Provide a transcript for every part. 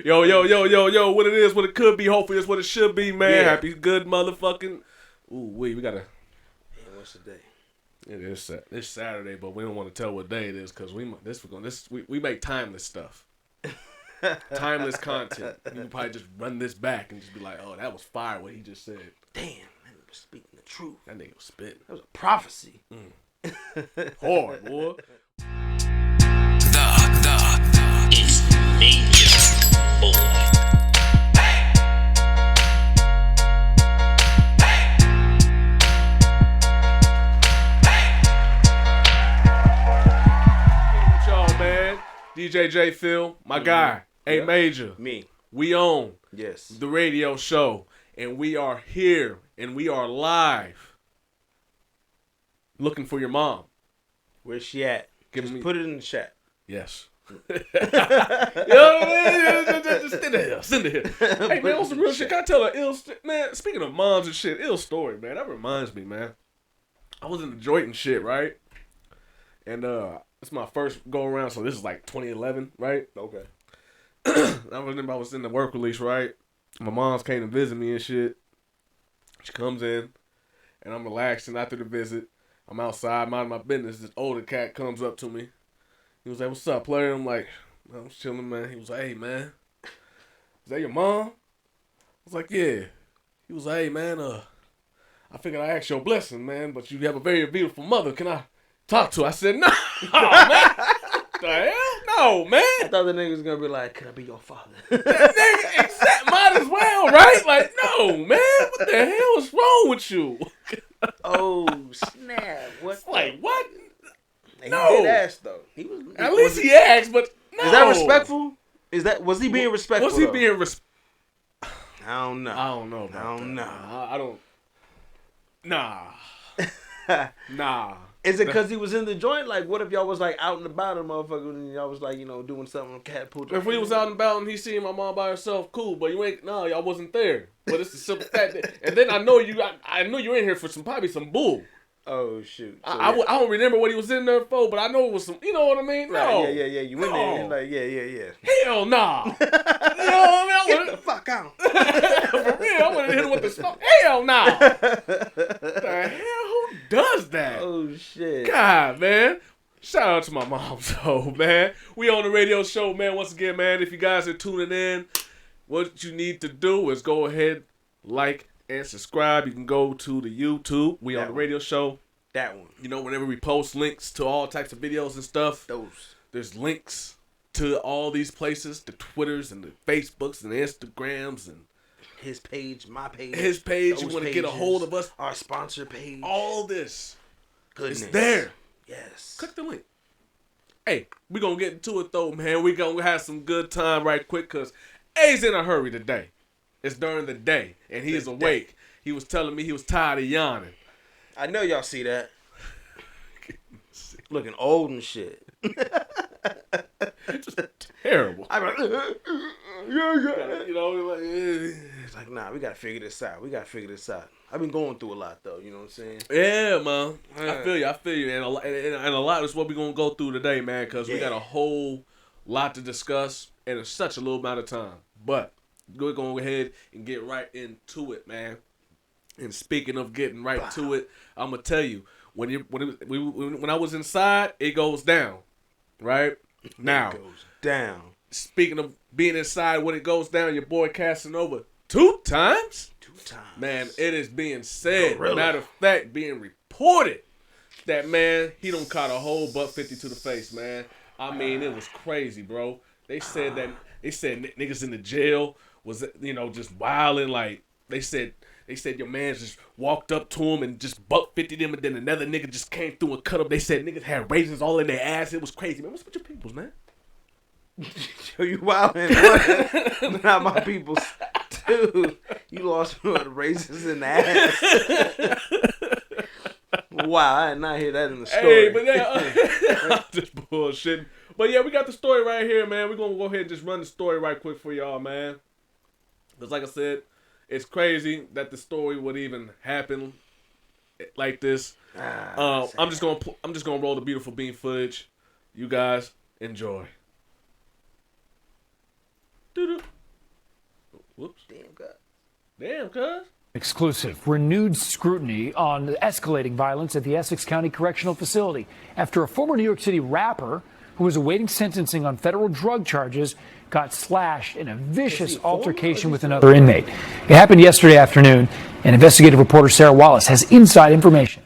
Yo, what it is, what it could be, hopefully it's what it should be, man. Yeah. Happy good motherfucking. We gotta. Man, what's the day? It is it's Saturday, but we don't want to tell what day it is because we make timeless stuff. Timeless content. You can probably just run this back and just be like, oh, that was fire what he just said. Damn, that nigga was speaking the truth. That nigga was spitting. That was a prophecy. Hard, boy. It's major, boy. Y'all, man. DJ J Phil, my guy. A Major. Me. Weon. Yes. The radio show. And we are here. And we are live. Looking for your mom. Where's she at? Just put it in the chat. Yes. You know what I mean? Just send it here. Hey, man, on some real shit. Can I tell an ill man, speaking of moms and shit, ill story, man. That reminds me, man. I was in the joint and shit, right? And it's my first go around, so this is like 2011, right? Okay. I remember I was in the work release, right? My mom's came to visit me and shit. She comes in, and I'm relaxing after the visit. I'm outside, minding my business. This older cat comes up to me. He was like, "What's up, player?" I'm like, "I'm chilling, man." He was like, "Hey, man, is that your mom?" I was like, "Yeah." He was like, "Hey, man, I figured I'd ask your blessing, man, but you have a very beautiful mother. Can I talk to her?" I said, "No, man. The hell? No, man." I thought the nigga was gonna be like, "Could I be your father?" That nigga, exact, might as well, right? Like, no, man. What the hell is wrong with you? Oh snap! What? Like, what? He No. did ask though. He was. At least he asked, but no. Is that respectful? Was he being respectful? Was he though? being respectful? I don't know. I don't know. I don't know. I don't. Nah. Nah. Is it because he was in the joint? Like, what if y'all was like out and about, and motherfucker, and y'all was like, doing something on cat pool? If we was out and about and he seen my mom by herself, cool. But you ain't. No, y'all wasn't there. But it's a simple fact. And then I know you. I know you in here for probably some bull. Oh shoot! So, I don't remember what he was in there for, but I know it was some. You know what I mean? Right, No. yeah. You went there and like, yeah. Hell nah. You know what I mean? Get the fuck out. For real, I would have hit him with the smoke. Hell nah. The hell? Who does that? Oh shit! God, man. Shout out to my mom, though, man. We on the radio show, man. Once again, man, if you guys are tuning in, what you need to do is go ahead, like, and subscribe. You can go to the YouTube. We on the radio show. That one. You know, whenever we post links to all types of videos and stuff, there's links to all these places, the Twitters and the Facebooks and the Instagrams and his page, my page. His page. You want to get a hold of us. Our sponsor page. All this. Goodness. It's there. Yes. Click the link. Hey, we going to get into it, though, man. We going to have some good time right quick because A's in a hurry today. It's during the day, and he is awake. He was telling me he was tired of yawning. I know y'all see that. Looking old and shit. Just terrible. I'm like, you know, like, it's like, nah, we got to figure this out. I've been going through a lot, though. You know what I'm saying? Yeah, man. I feel you. And a lot is what we're going to go through today, man, because we got a whole lot to discuss in such a little amount of time. But we're going to go ahead and get right into it, man. And speaking of getting right to it, I'm going to tell you, when I was inside, it goes down, right? Now, it goes down. Speaking of being inside when it goes down, your boy Casanova 2 times? 2 times. Man, it is being said, Gorilla. matter of fact, being reported that, man, he done caught a whole buck 50 to the face, man. I mean, it was crazy, bro. They said niggas in the jail was, just wilding. Like, they said your man just walked up to him and just buck 50 them, and then another nigga just came through and cut up. They said niggas had raisins all in their ass. It was crazy, man. What's with your peoples, man? Yo, you wildin'. Not my peoples. Dude, you lost one of the raisins in the ass. Wow, I did not hear that in the story. Hey, but yeah, just bullshitting. But yeah, we got the story right here, man. We're going to go ahead and just run the story right quick for y'all, man. Because like I said, it's crazy that the story would even happen like this. I'm just gonna roll the beautiful bean footage. You guys enjoy. Doo-doo. Whoops. Damn, cuz. Exclusive. Renewed scrutiny on the escalating violence at the Essex County Correctional Facility after a former New York City rapper who was awaiting sentencing on federal drug charges got slashed in a vicious altercation with another inmate. It happened yesterday afternoon, and investigative reporter Sarah Wallace has inside information.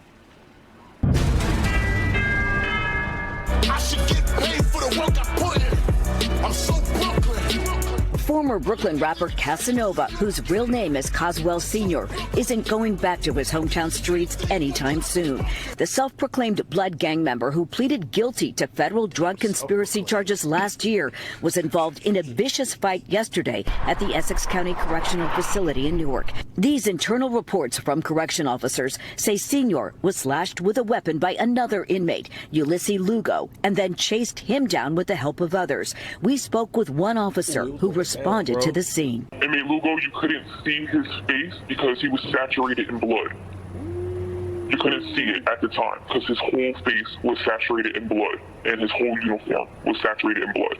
Former Brooklyn rapper Casanova, whose real name is Coswell Sr., isn't going back to his hometown streets anytime soon. The self-proclaimed blood gang member who pleaded guilty to federal drug conspiracy charges last year was involved in a vicious fight yesterday at the Essex County Correctional Facility in Newark. These internal reports from correction officers say Sr. was slashed with a weapon by another inmate, Ulysses Lugo, and then chased him down with the help of others. We spoke with one officer who responded to the scene. Inmate Lugo, you couldn't see his face because he was saturated in blood. You couldn't see it at the time because his whole face was saturated in blood and his whole uniform was saturated in blood.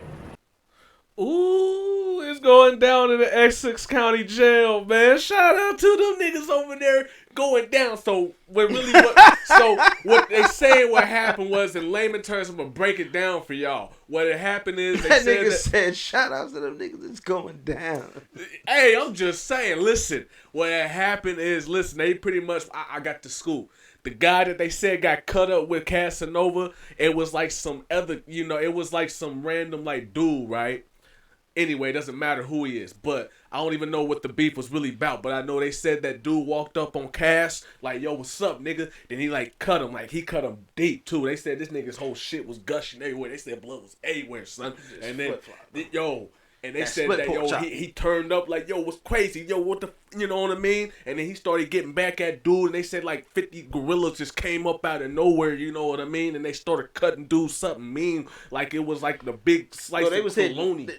Ooh, it's going down in the Essex County Jail, man. Shout out to them niggas over there going down. So what they saying what happened was, in layman terms, I'm gonna break it down for y'all. What had happened is they said shout out to them niggas. It's going down. Hey, I'm just saying. Listen, what had happened is, they pretty much. I got the scoop. The guy that they said got cut up with Casanova, it was like some other, it was like some random dude, right? Anyway, it doesn't matter who he is, but I don't even know what the beef was really about. But I know they said that dude walked up on Cass, like, yo, what's up, nigga? Then he, cut him. He cut him deep, too. They said this nigga's whole shit was gushing everywhere. They said blood was everywhere, son. And then, and they said that, he turned up like, yo, what's crazy? Yo, what the, you know what I mean? And then he started getting back at dude, and they said 50 gorillas just came up out of nowhere, you know what I mean? And they started cutting dude something mean, like it was like the big slice of bologna.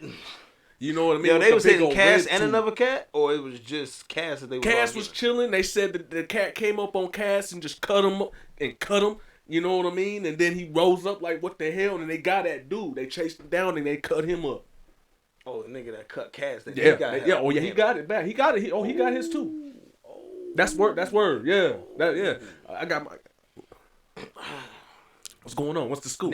You know what I mean? Yo, they was hitting Cass and another cat, or it was just Cass that they was Cass was chilling. They said that the cat came up on Cass and just cut him. You know what I mean? And then he rose up like, what the hell? And they got that dude. They chased him down and they cut him up. Oh, the nigga that cut Cass. He got it back. He got it. He got his too. That's word. Yeah. I got my. What's going on? What's the scoop?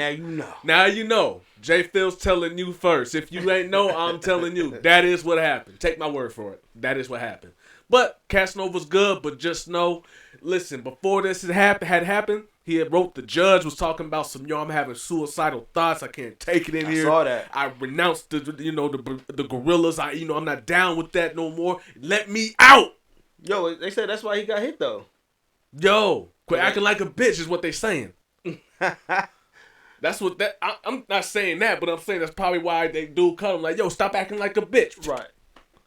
Now you know. J Phil's telling you first. If you ain't know, I'm telling you. That is what happened. Take my word for it. That is what happened. But Casanova's good, but just know, listen, before this had happened, he had wrote the judge was talking about some, I'm having suicidal thoughts. I can't take it in here. I saw that. I renounced the gorillas. I'm not down with that no more. Let me out. Yo, they said that's why he got hit though. Yo, quit acting like a bitch is what they saying. That's what that. I'm not saying that, but I'm saying that's probably why they do cut him. Like, yo, stop acting like a bitch. Right.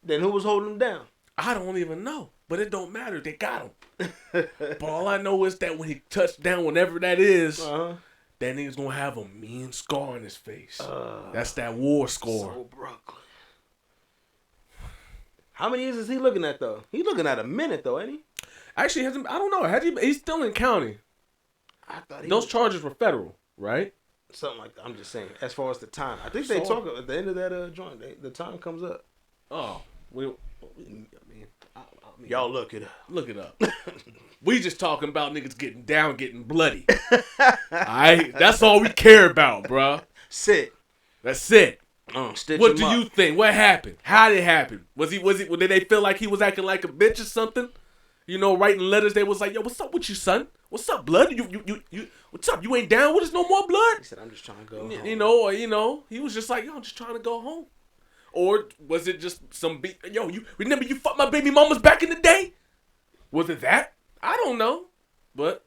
Then who was holding him down? I don't even know, but it don't matter. They got him. But all I know is that when he touched down, whenever that is, that nigga's gonna have a mean scar on his face. That's that war score. So Brooklyn. How many years is he looking at though? He's looking at a minute though, ain't he? Actually, I don't know. He's still in county. I thought those charges were federal, right? Something like that. I'm just saying. As far as the time, I think they talk at the end of that joint. The time comes up. Oh, y'all look it up. Look it up. We just talking about niggas getting down, getting bloody. All right, that's all we care about, bro. Sit. That's it. What do up. you think? What happened? How did it happen? Did they feel like he was acting like a bitch or something? Writing letters. They was like, yo, what's up with you, son? What's up, blood? You what's up? You ain't down with us no more, blood? He said, I'm just trying to go home. He was just like, yo, I'm just trying to go home. Or was it just some yo, you remember you fucked my baby mamas back in the day? Was it that? I don't know. But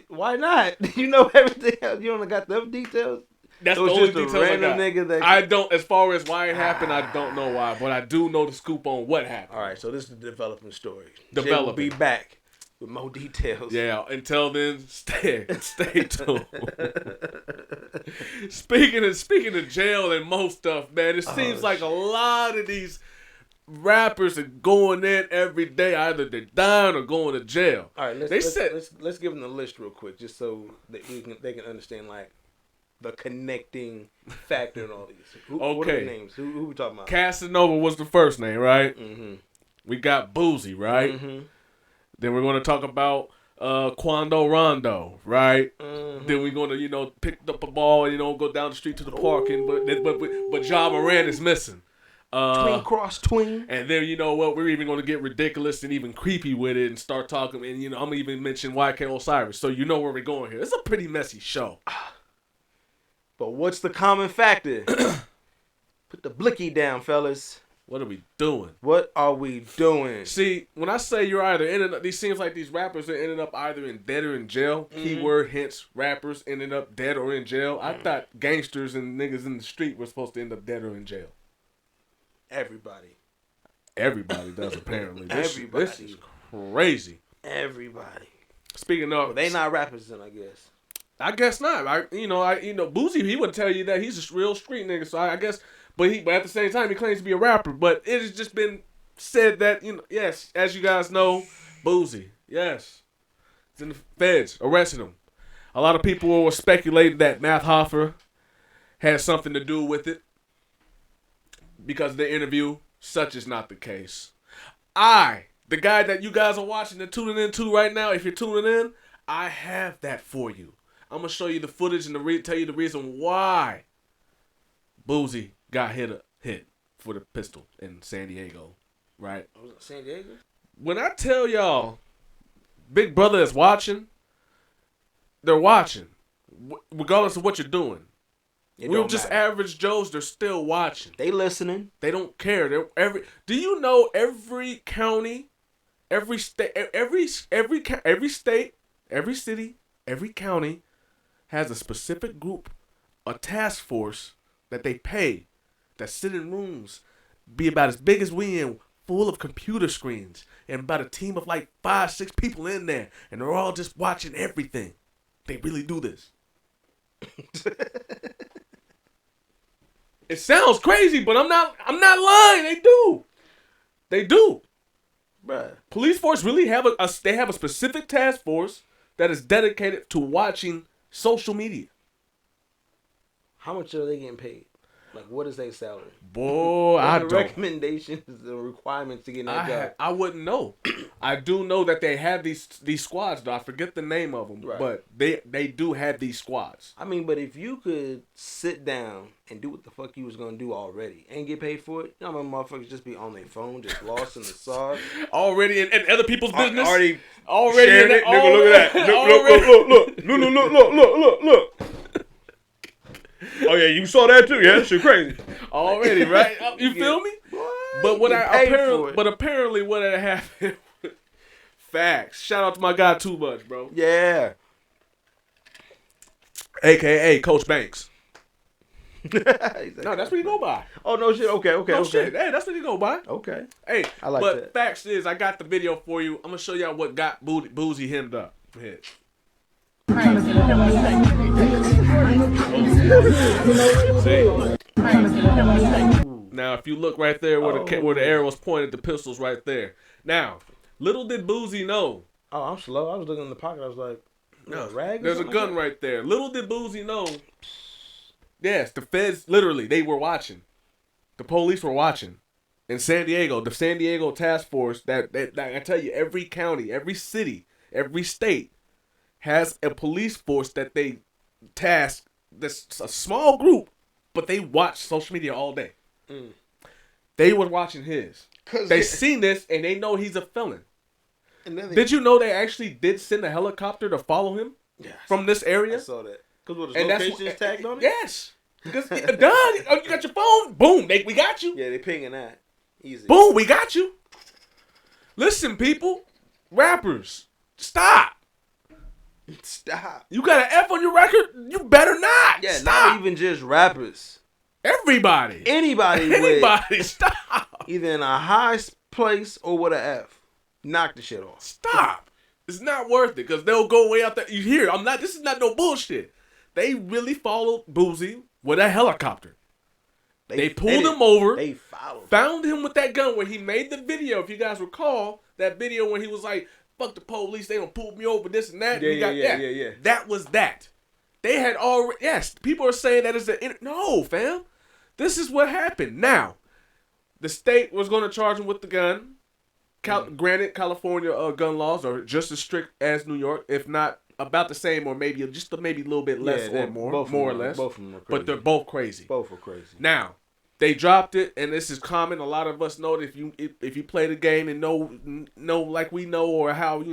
why not? You know everything else. You only got them details. That's the only details I got. Nigga I don't, as far as why it happened, I don't know why, but I do know the scoop on what happened. All right, so this is the developing story. Jay will be back with more details. Yeah, until then, stay tuned. Speaking of jail and more stuff, man, it seems like a lot of these rappers are going in every day. Either they're dying or going to jail. All right, let's give them the list real quick, just so that they can understand. Like, the connecting factor in all these. What are Okay. the names? Who we talking about? Casanova was the first name, right? Mm-hmm. We got Boozy, right? Mm-hmm. Then we're going to talk about Quando Rondo, right? Mm-hmm. Then we're going to, pick up a ball and, go down the street to the park. But Ja Morant is missing. Tween cross tween. And then, you know what, we're even going to get ridiculous and even creepy with it and start talking. And, I'm going to even mention YK Osiris. So you know where we're going here. It's a pretty messy show. But what's the common factor? Put the blicky down, fellas. What are we doing? What are we doing? See, when I say you're either ending up, these seems like these rappers are ending up either in dead or in jail. Keyword, hence, rappers ending up dead or in jail. I thought gangsters and niggas in the street were supposed to end up dead or in jail. Everybody. Everybody does, apparently. This Everybody. is crazy. Everybody. Speaking of, Well, they not rappers then, I guess. I guess not. Boozy, he would tell you that he's a real street nigga. So I guess, but at the same time, he claims to be a rapper. But it has just been said that, yes, as you guys know, Boozy, yes, it's in the feds, arrested him. A lot of people were speculating that Math Hoffa had something to do with it because of the interview. Such is not the case. The guy that you guys are watching and tuning into right now, if you're tuning in, I have that for you. I'm going to show you the footage and tell you the reason why Boozy got hit for the pistol in San Diego, right? Was it San Diego? When I tell y'all Big Brother is watching, they're watching, regardless of what you're doing. We're just average Joes. They're still watching. They listening. They don't care. Do you know every county, every state, every state, every city, every county has a specific group, a task force that they pay, that sit in rooms, be about as big as Weon, full of computer screens, and about a team of like 5-6 people in there, and they're all just watching everything. They really do this. It sounds crazy, but I'm not lying. They do. Bruh. Police force really have they have a specific task force that is dedicated to watching social media. How much are they getting paid? Like, what is their salary? Boy, What I are the don't. recommendations, the requirements to get in that job? I wouldn't know. I do know that they have these squads, though. I forget the name of them, Right. but they do have these squads. I mean, but if you could sit down and do what the fuck you was gonna do already and get paid for it, you know, motherfuckers just be on their phone, just lost in the sauce. Already in other people's business. Already sharing it. Nigga, look at that. Look. Oh yeah, you saw that too. Yeah, that shit crazy. Already, right? You feel me? What? But apparently what had happened. Facts. Shout out to my guy Too Much, bro. Yeah. AKA Coach Banks. No, No, that's what you go by. Oh no shit. Okay. No shit. Hey, that's what you go by. Okay. Hey, I like but that. facts is, I got the video for you. I'm gonna show y'all what got Boozy hemmed up. Go ahead. See? Now, if you look right there where the arrow's pointed, the pistol's right there. Now, little did Boozy know. Oh, I'm slow. I was looking in the pocket. I was like, No, a rag or there's a something gun like right there. Little did Boozy know. Yes, the feds, literally, they were watching. The police were watching. In San Diego, the San Diego task force, that I tell you, every county, every city, every state has a police force that they task. That's a small group, but they watch social media all day. They were watching his. They seen this, and they know he's a felon. And then Did you know they actually did send a helicopter to follow him from this area? I saw that. Because what, his location is tagged on it? Yes. Because, done. You got your phone? Boom. We got you. Yeah, they pinging that. Easy. Boom. We got you. Listen, people. Rappers. Stop. Stop. You got an F on your record? You better not. Yeah, Stop. not even just rappers. Everybody. Anybody Anybody. Stop. either in a high place or with an F. Knock the shit off. Stop. It's not worth it because they'll go way out there. You hear? This is not no bullshit. They really followed Boozy with a helicopter. They pulled him over. They followed. Found him with that gun when he made the video. If you guys recall that video when he was like, "Fuck the police, they don't pull me over, this and that." Yeah. That was that. They had already. Yes, people are saying that it's no, fam. This is what happened. Now, the state was going to charge him with the gun. Granted, California gun laws are just as strict as New York, if not about the same, or maybe just maybe a little bit less or more, more or less. Both of them are crazy. But they're both crazy. Both are crazy. Now, they dropped it, and this is common. A lot of us know that if you play the game and know like we know, or how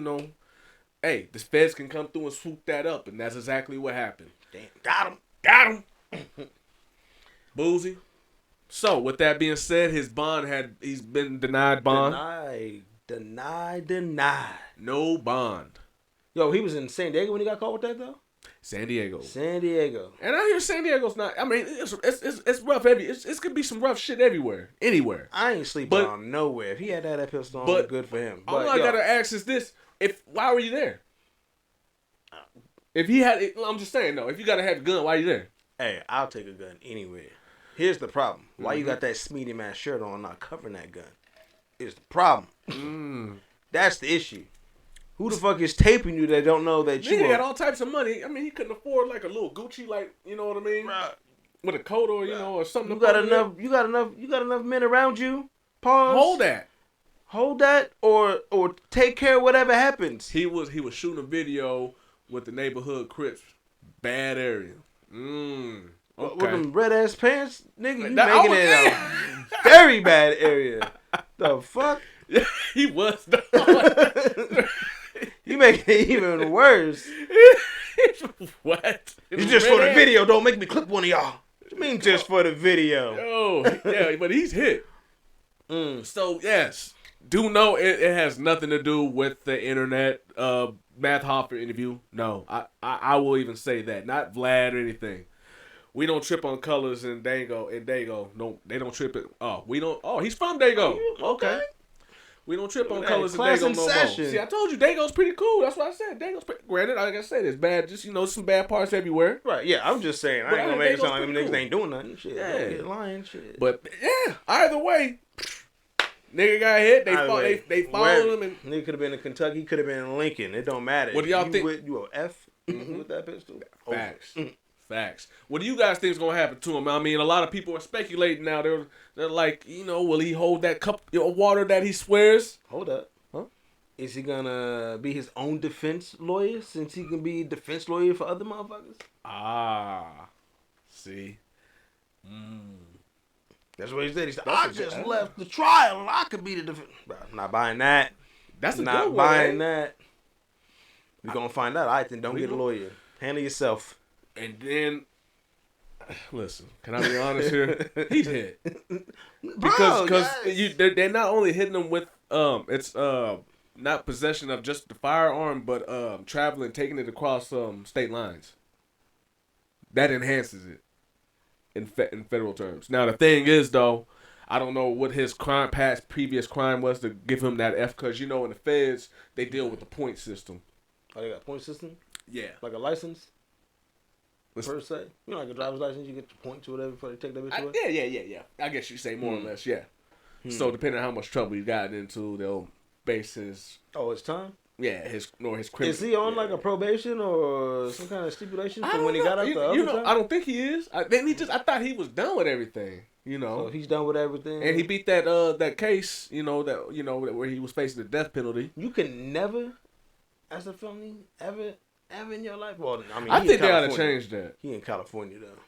hey, the feds can come through and swoop that up, and that's exactly what happened. Damn, got him. Boozy. So, with that being said, he's been denied bond. Denied. No bond. Yo, he was in San Diego when he got caught with that though. San Diego. And I hear San Diego's not. I mean, it's rough. It's gonna be some rough shit everywhere, anywhere. I ain't sleeping on nowhere. If he had that pistol on, good for him. All I gotta ask is this: why were you there? If he had, I'm just saying though. If you gotta have a gun, why are you there? Hey, I'll take a gun anywhere. Here's the problem: why you got that Smeedy Man shirt on, not covering that gun? Is the problem? That's the issue. Who the fuck is taping you that don't know that you? He had all types of money. I mean, he couldn't afford like a little Gucci, like you know what I mean, with a coat or or something. You got enough men around you. Pause. Hold that, or take care of whatever happens. He was shooting a video with the neighborhood Crips. Bad area. Okay. With them red ass pants, nigga, you making it a very bad area. The fuck? He was. You making it even worse. What? It's just for the video. Don't make me clip one of y'all. What you mean just for the video? Oh, yeah, but he's hit. So, yes. Do know it has nothing to do with the internet Math Hoffer interview. No. I will even say that. Not Vlad or anything. We don't trip on colors in Dago. No, they don't trip it. We don't. Oh, he's from Dago. Okay. We don't trip on colors in Dago no more. See, I told you Dago's pretty cool. That's what I said. Dago's pretty. Granted, like I said, it's bad. Just some bad parts everywhere. Right. Yeah. I'm just saying. I ain't gonna make it sound like them niggas ain't doing nothing. Shit. Yeah. Don't get lying. Shit. But yeah. Either way, nigga got hit. They followed him and nigga could have been in Kentucky. Could have been in Lincoln. It don't matter. What do y'all think? You a F with that pistol? Facts. What do you guys think is gonna happen to him? I mean, a lot of people are speculating now. They're like, will he hold that cup of water that he swears? Hold up. Huh? Is he gonna be his own defense lawyer since he can be defense lawyer for other motherfuckers? See. That's what he said. He said, I just left the trial and I could be the defense. Not buying that. That's not buying that. We're gonna find out. Then don't get a lawyer. Handle yourself. And then, listen, can I be honest here? He's hit. Because they're not only hitting him with, it's not possession of just the firearm, but traveling, taking it across state lines. That enhances it in federal terms. Now, the thing is, though, I don't know what his previous crime was to give him that F, because, in the feds, they deal with the point system. Oh, they got a point system? Yeah. Like a license? Per se, like a driver's license, you get your points or whatever before they take that bitch away. Yeah. I guess you say more or less, yeah. So depending on how much trouble he's gotten into, they'll base his. Oh, it's time. Yeah, his criminal. Is he on like a probation or some kind of stipulation from when he got out the other time? I don't think he is. I thought he was done with everything. So he's done with everything, and he beat that case. Where he was facing the death penalty. You can never, as a felony, ever in your life? Well, I think they ought to change that. He in California though.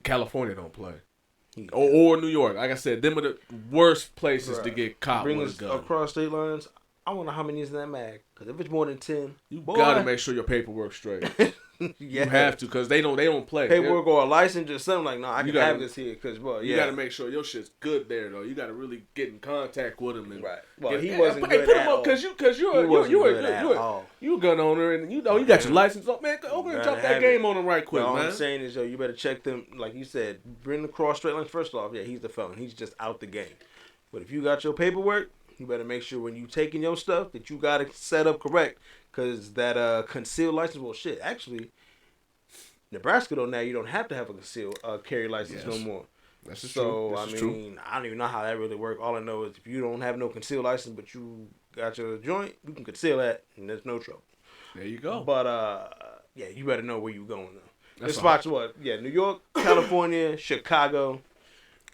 California don't play. Or New York. Like I said, them are the worst places to get caught with a gun. Across state lines. I wonder how many is in that mag. Because if it's more than 10, you gotta make sure your paperwork's straight. You have to, because they don't play. Paperwork or a license or something like, no, I can have this here. Because, you gotta make sure your shit's good there, though. You gotta really get in contact with him. Right. Well, he wasn't good at all. Because you're a gun owner, and you got your license up, man. Go over and drop that game on him right quick, man. All I'm saying is, you better check them. Like you said, bring the cross straight lines. First off, he's the felon. He's just out the game. But if you got your paperwork, you better make sure when you taking your stuff that you got it set up correct. Because that concealed license, well, shit, actually, Nebraska, though, now you don't have to have a concealed carry license no more. That's true. So, I don't even know how that really works. All I know is if you don't have no concealed license, but you got your joint, you can conceal that, and there's no trouble. There you go. But, you better know where you're going, though. The spots what? Yeah, New York, California, Chicago.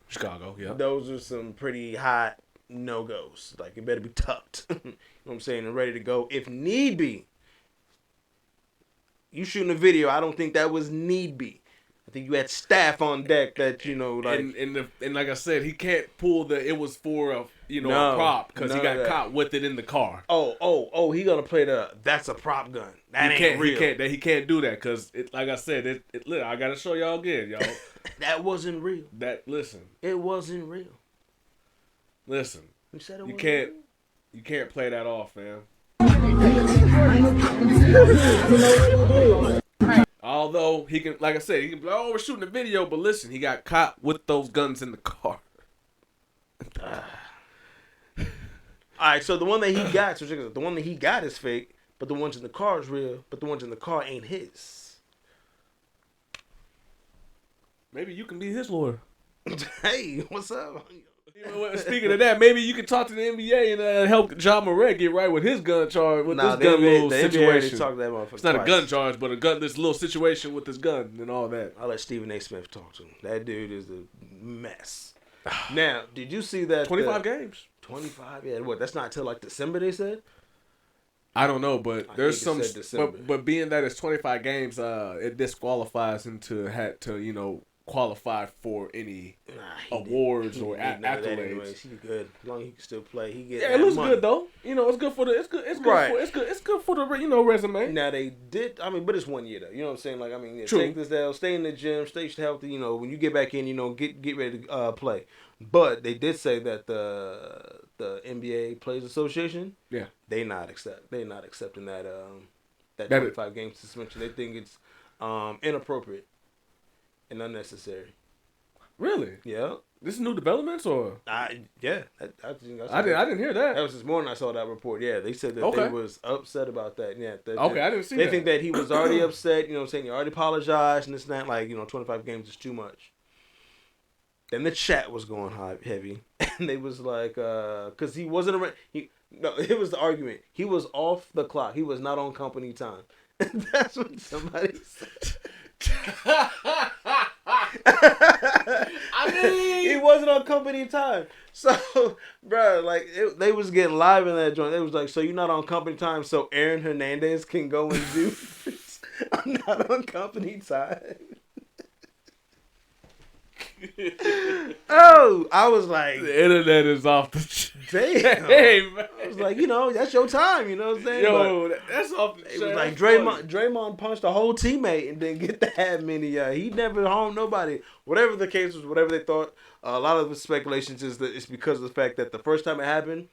Chicago, yeah. Those are some pretty hot no-goes. Like, it better be tucked. You know what I'm saying? And ready to go if need be. You shooting a video, I don't think that was need be. I think you had staff on deck that, you know, like... And like I said, he can't pull it was for a prop because he got caught with it in the car. He gonna play that's a prop gun. That ain't real. He can't do that because, like I said, look, I got to show y'all again, y'all. That wasn't real. Listen. It wasn't real. Listen. You said it you wasn't can't, real? You can't play that off, fam. Although he can, like I said, he can be like, we're shooting a video, but listen, he got caught with those guns in the car. All right, so the one that he got, the one that he got is fake, but the ones in the car is real, but the ones in the car ain't his. Maybe you can be his lawyer. Hey, what's up? Speaking of that, maybe you can talk to the NBA and help John Moran get right with his gun charge, with this gun little situation. Talk to that motherfucker it's not twice. A gun charge, but this little situation with his gun and all that. I'll let Stephen A. Smith talk to him. That dude is a mess. Now, did you see that? 25 games. 25? Yeah, what? That's not till like December, they said? I don't know, but there's some. December. But being that it's 25 games, it disqualifies him to qualify for any awards or accolades. Anyways. He's good as long as he can still play. He gets it looks money. Good though. It's good for the. It's good. It's good for the resume. Now they did. But it's 1 year though. You know what I'm saying? Like True. Take this down, stay in the gym, stay healthy. When you get back in, get ready to play. But they did say that the NBA Players Association, they not accepting that 25 game suspension. They think it's inappropriate and unnecessary. Really? Yeah. This is new developments, or? I didn't hear that. That was this morning I saw that report. Yeah, they said that they was upset about that. Yeah. I didn't see that. They think that he was already upset. You know what I'm saying? He already apologized and this and that. Like, 25 games is too much. Then the chat was going heavy. And they was like, because he wasn't around. It was the argument. He was off the clock. He was not on company time. That's what somebody said. He wasn't on company time. So, bro, like they was getting live in that joint. They was like, so you're not on company time, so Aaron Hernandez can go and do this? I'm not on company time. Oh, I was like, the internet is off the damn. Hey, man. I was like, that's your time. You know what I'm saying? Yo, that's off the It was like Draymond punched a whole teammate and didn't get that many. He never harmed nobody. Whatever the case was, whatever they thought, a lot of the speculations is that it's because of the fact that the first time it happened,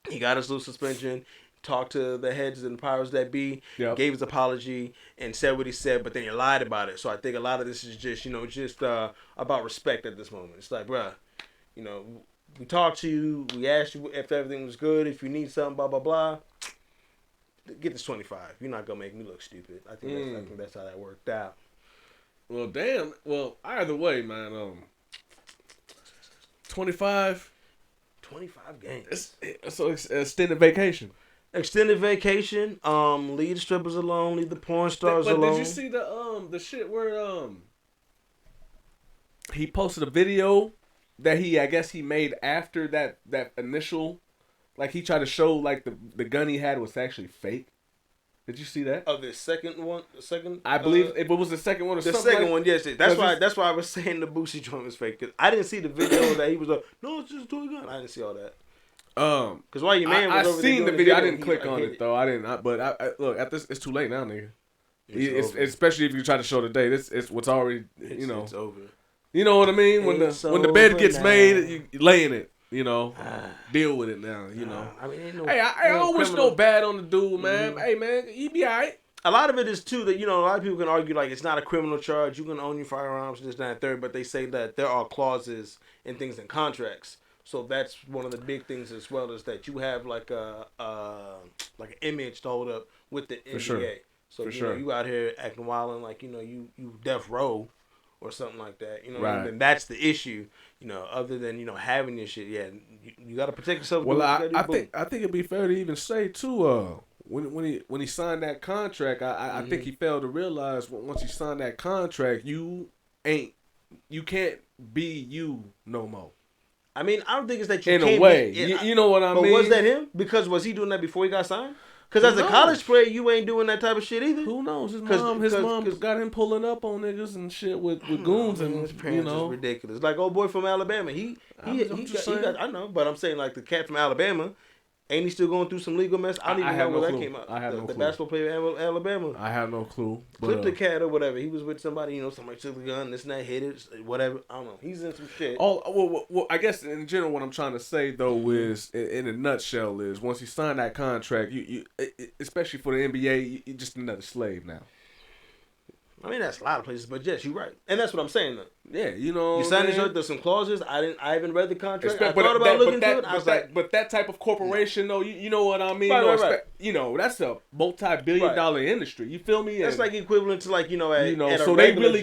he got his little suspension, talked to the heads and powers that be, gave his apology, and said what he said, but then he lied about it. So I think a lot of this is just, about respect at this moment. It's like, bruh, we talked to you, we asked you if everything was good, if you need something, blah, blah, blah. Get this 25. You're not going to make me look stupid. I think that's how that worked out. Well, damn. Well, either way, man, 25 games. So it's extended vacation. Extended vacation. Leave the strippers alone. Leave the porn stars alone. But did you see the shit where he posted a video that I guess he made after that initial, like he tried to show like the gun he had was actually fake. Did you see that? Oh, the second one, I believe if it was the second one or the something. The second one, yes. That's why I was saying the Boosie joint was fake. Cause I didn't see the video that he was like, no, it's just a toy gun. I didn't see all that. Because while your man was over seen there the video. I didn't click on it though. I didn't. But I look at this. It's too late now, nigga. It's especially if you try to show today. It's what's already It's over. You know what I mean? When the bed gets made, you lay in it. Deal with it now. I mean, I don't wish no bad on the dude, man. Hey, man, he be alright. A lot of it is too that a lot of people can argue like it's not a criminal charge. You can own your firearms, this, that, and third. But they say that there are clauses and things in contracts. So that's one of the big things as well is that you have like an image to hold up with the NBA. Sure. So you out here acting wild and like you death row or something like that. Right. And that's the issue. Other than having your shit, you got to protect yourself. Well, I think it'd be fair to even say too. when he signed that contract, I think he failed to realize once you sign that contract, you can't be you no more. I mean, I don't think it's that you in can't a way. be, You know what I mean? But was that him? Because was he doing that before he got signed? Because as a college player, you ain't doing that type of shit either. Who knows? His mom got him pulling up on niggas and shit with goons and his parents is ridiculous. Like old boy from Alabama, he got. I know, but I'm saying like the cat from Alabama. Ain't he still going through some legal mess? I don't even know where that came out. I have no clue. The basketball player in Alabama. I have no clue. Clipped the cat or whatever. He was with somebody, somebody took the gun, this and that, hit it, whatever. I don't know. He's in some shit. Well, I guess in general, what I'm trying to say though is, in a nutshell, is once you sign that contract, you especially for the NBA, you're just another slave now. I mean, that's a lot of places, but yes, you're right, and that's what I'm saying. Though. Yeah, you signed this. There's some clauses. I haven't read the contract. I thought about looking into it. I was like, but that type of corporation, though, you know what I mean? Right. That's a multi-billion-dollar industry. You feel me? That's like equivalent to like at so they really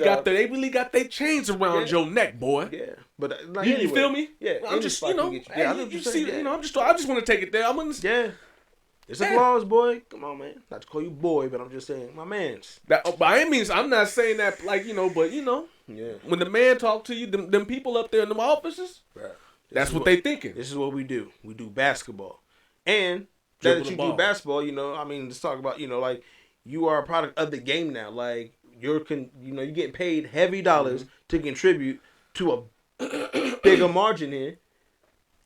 got their chains around your neck, boy. Yeah, but you feel me? Yeah, I'm just I just want to take it there. Yeah. It's a clause, boy. Come on, man. Not to call you boy, but I'm just saying, my man's. By any means, I'm not saying that, but yeah. When the man talk to you, them people up there in them offices, that's what they thinking. This is what we do. We do basketball, and that you do basketball, let's talk about, like you are a product of the game now. Like you're getting paid heavy dollars to contribute to a bigger margin here,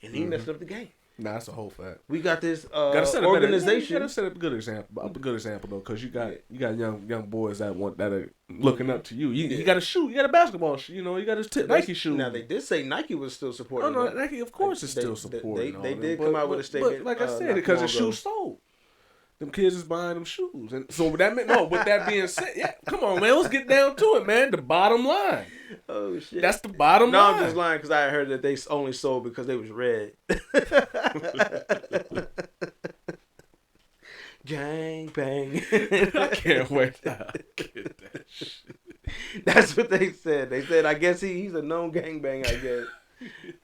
and he messed up the game. Nah, that's a whole fact. We got this organization. You gotta set up a good example. Though, because you got young boys that are looking up to you. You got a shoe. You got a basketball shoe. You got a Nike shoe. Now they did say Nike was still supporting. Oh no, Nike of course is still supporting. They did come out with a statement. But like I said, because the shoes sold. Them kids is buying them shoes, and so with that being said, yeah, come on, man, let's get down to it, man. The bottom line. Oh shit, that's the bottom line. No, I'm just lying because I heard that they only sold because they was red. Gang bang. I can't wait to get that shit. That's what they said. They said, I guess he's a known gangbang. I guess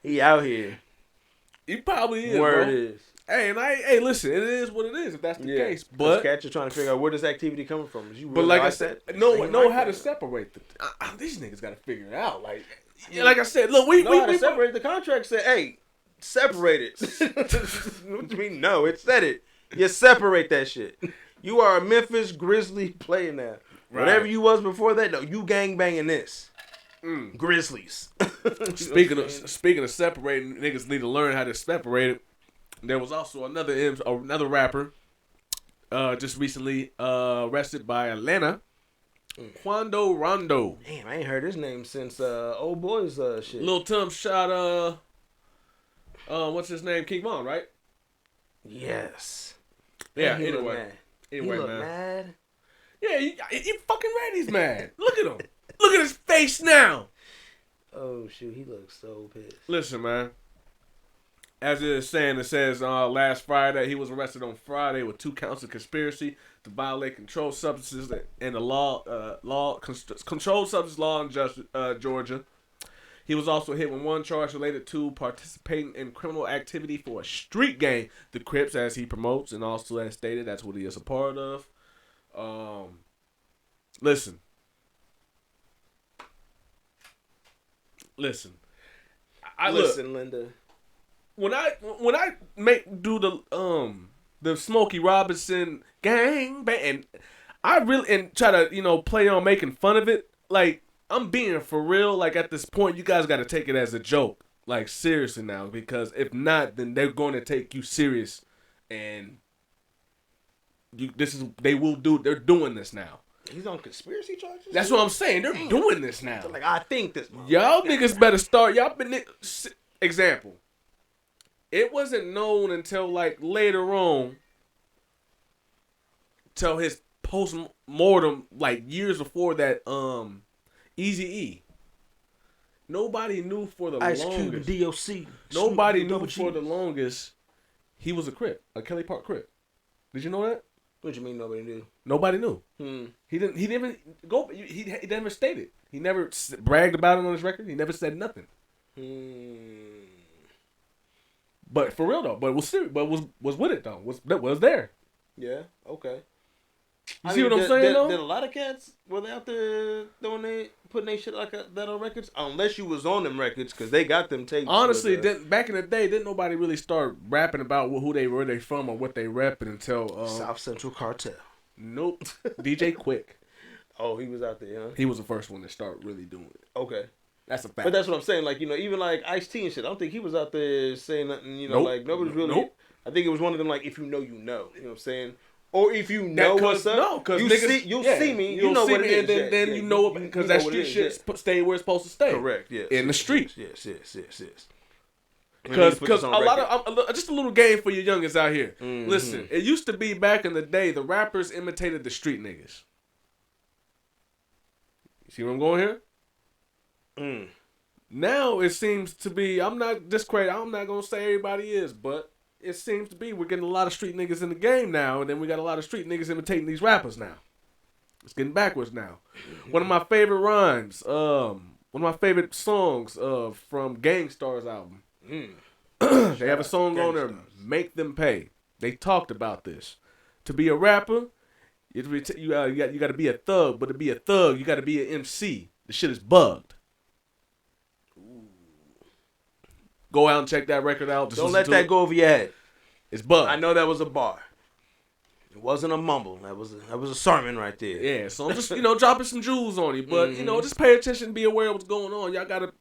he out here. He probably is. Word is. Hey, listen, it is what it is if that's the case. But cats are trying to figure out where this activity coming from. But like I said, know how to separate these niggas got to figure it out. Like I said, look, we separate. The contract said, hey, separate it. What do you mean? No, it said it. You separate that shit. You are a Memphis Grizzly player now. Right. Whatever you was before that, no, you gangbanging this. Grizzlies. Speaking of separating, niggas need to learn how to separate it. There was also another rapper just recently arrested by Atlanta. Quando Rondo. Damn, I ain't heard his name since old boy's shit. Lil Tum shot what's his name? King Von, right? Yes. Yeah, he anyway, man. Mad. Yeah, he fucking red. He's mad. Look at him. Look at his face now. Oh shoot, he looks so pissed. Listen, man. As it is saying, it says last Friday, he was arrested on Friday with 2 counts of conspiracy to violate controlled substances and the controlled substance law in Georgia. He was also hit with 1 charge related to participating in criminal activity for a street gang, the Crips, as he promotes, and also as stated, that's what he is a part of. Listen. Listen, Linda. When I do the Smokey Robinson gang bang, and I really try to play on making fun of it, like I'm being for real. Like at this point, you guys got to take it as a joke, like seriously now, because if not, then they're going to take you serious, and they're doing this now. He's on conspiracy charges? That's what I'm saying. They're doing this now. Like, I think this. Y'all niggas better start. Example. It wasn't known until, like, later on. Till his post-mortem, like, years before that, Eazy-E. Nobody knew for the Ice longest. Cube, DOC. Nobody knew for the longest he was a Crip. A Kelly Park Crip. Did you know that? What you mean nobody knew? Nobody knew. He never stated. He never bragged about it on his record. He never said nothing. But for real though, was with it though. Was there? Yeah. Okay. You see what I'm saying, though? Did a lot of cats were they out there putting their shit like that on records? Unless you was on them records, because they got them tapes. Honestly, back in the day, didn't nobody really start rapping about who they were, they from, or what they repping until South Central Cartel. Nope. DJ Quick. Oh, he was out there, huh? He was the first one to start really doing it. Okay. That's a fact. But that's what I'm saying. Like, even like Ice-T and shit, I don't think he was out there saying nothing, Nope. like nobody's really. Nope. I think it was one of them, like, if you know, you know. You know what I'm saying? Or if you know what's up, no, because you'll see me. You know what it is. And then you know it because that street shit stay where it's supposed to stay. Correct. Yes. In the street. Yes. Because a lot of just a little game for your youngins out here. Mm-hmm. Listen, it used to be back in the day the rappers imitated the street niggas. You see where I'm going here? Mm. Now it seems to be. I'm not gonna say everybody is, but it seems to be we're getting a lot of street niggas in the game now, and then we got a lot of street niggas imitating these rappers now. It's getting backwards now. One of my favorite rhymes, one of my favorite songs from Gangstar's album. They have a song on there, Make Them Pay. They talked about this. To be a rapper, you got to be a thug, but to be a thug, you got to be an MC. The shit is bugged. Go out and check that record out. Don't let that go over your head. It's bugged. I know that was a bar. It wasn't a mumble. That was a sermon right there. Yeah, so I'm just dropping some jewels on you, but just pay attention and be aware of what's going on. Y'all gotta.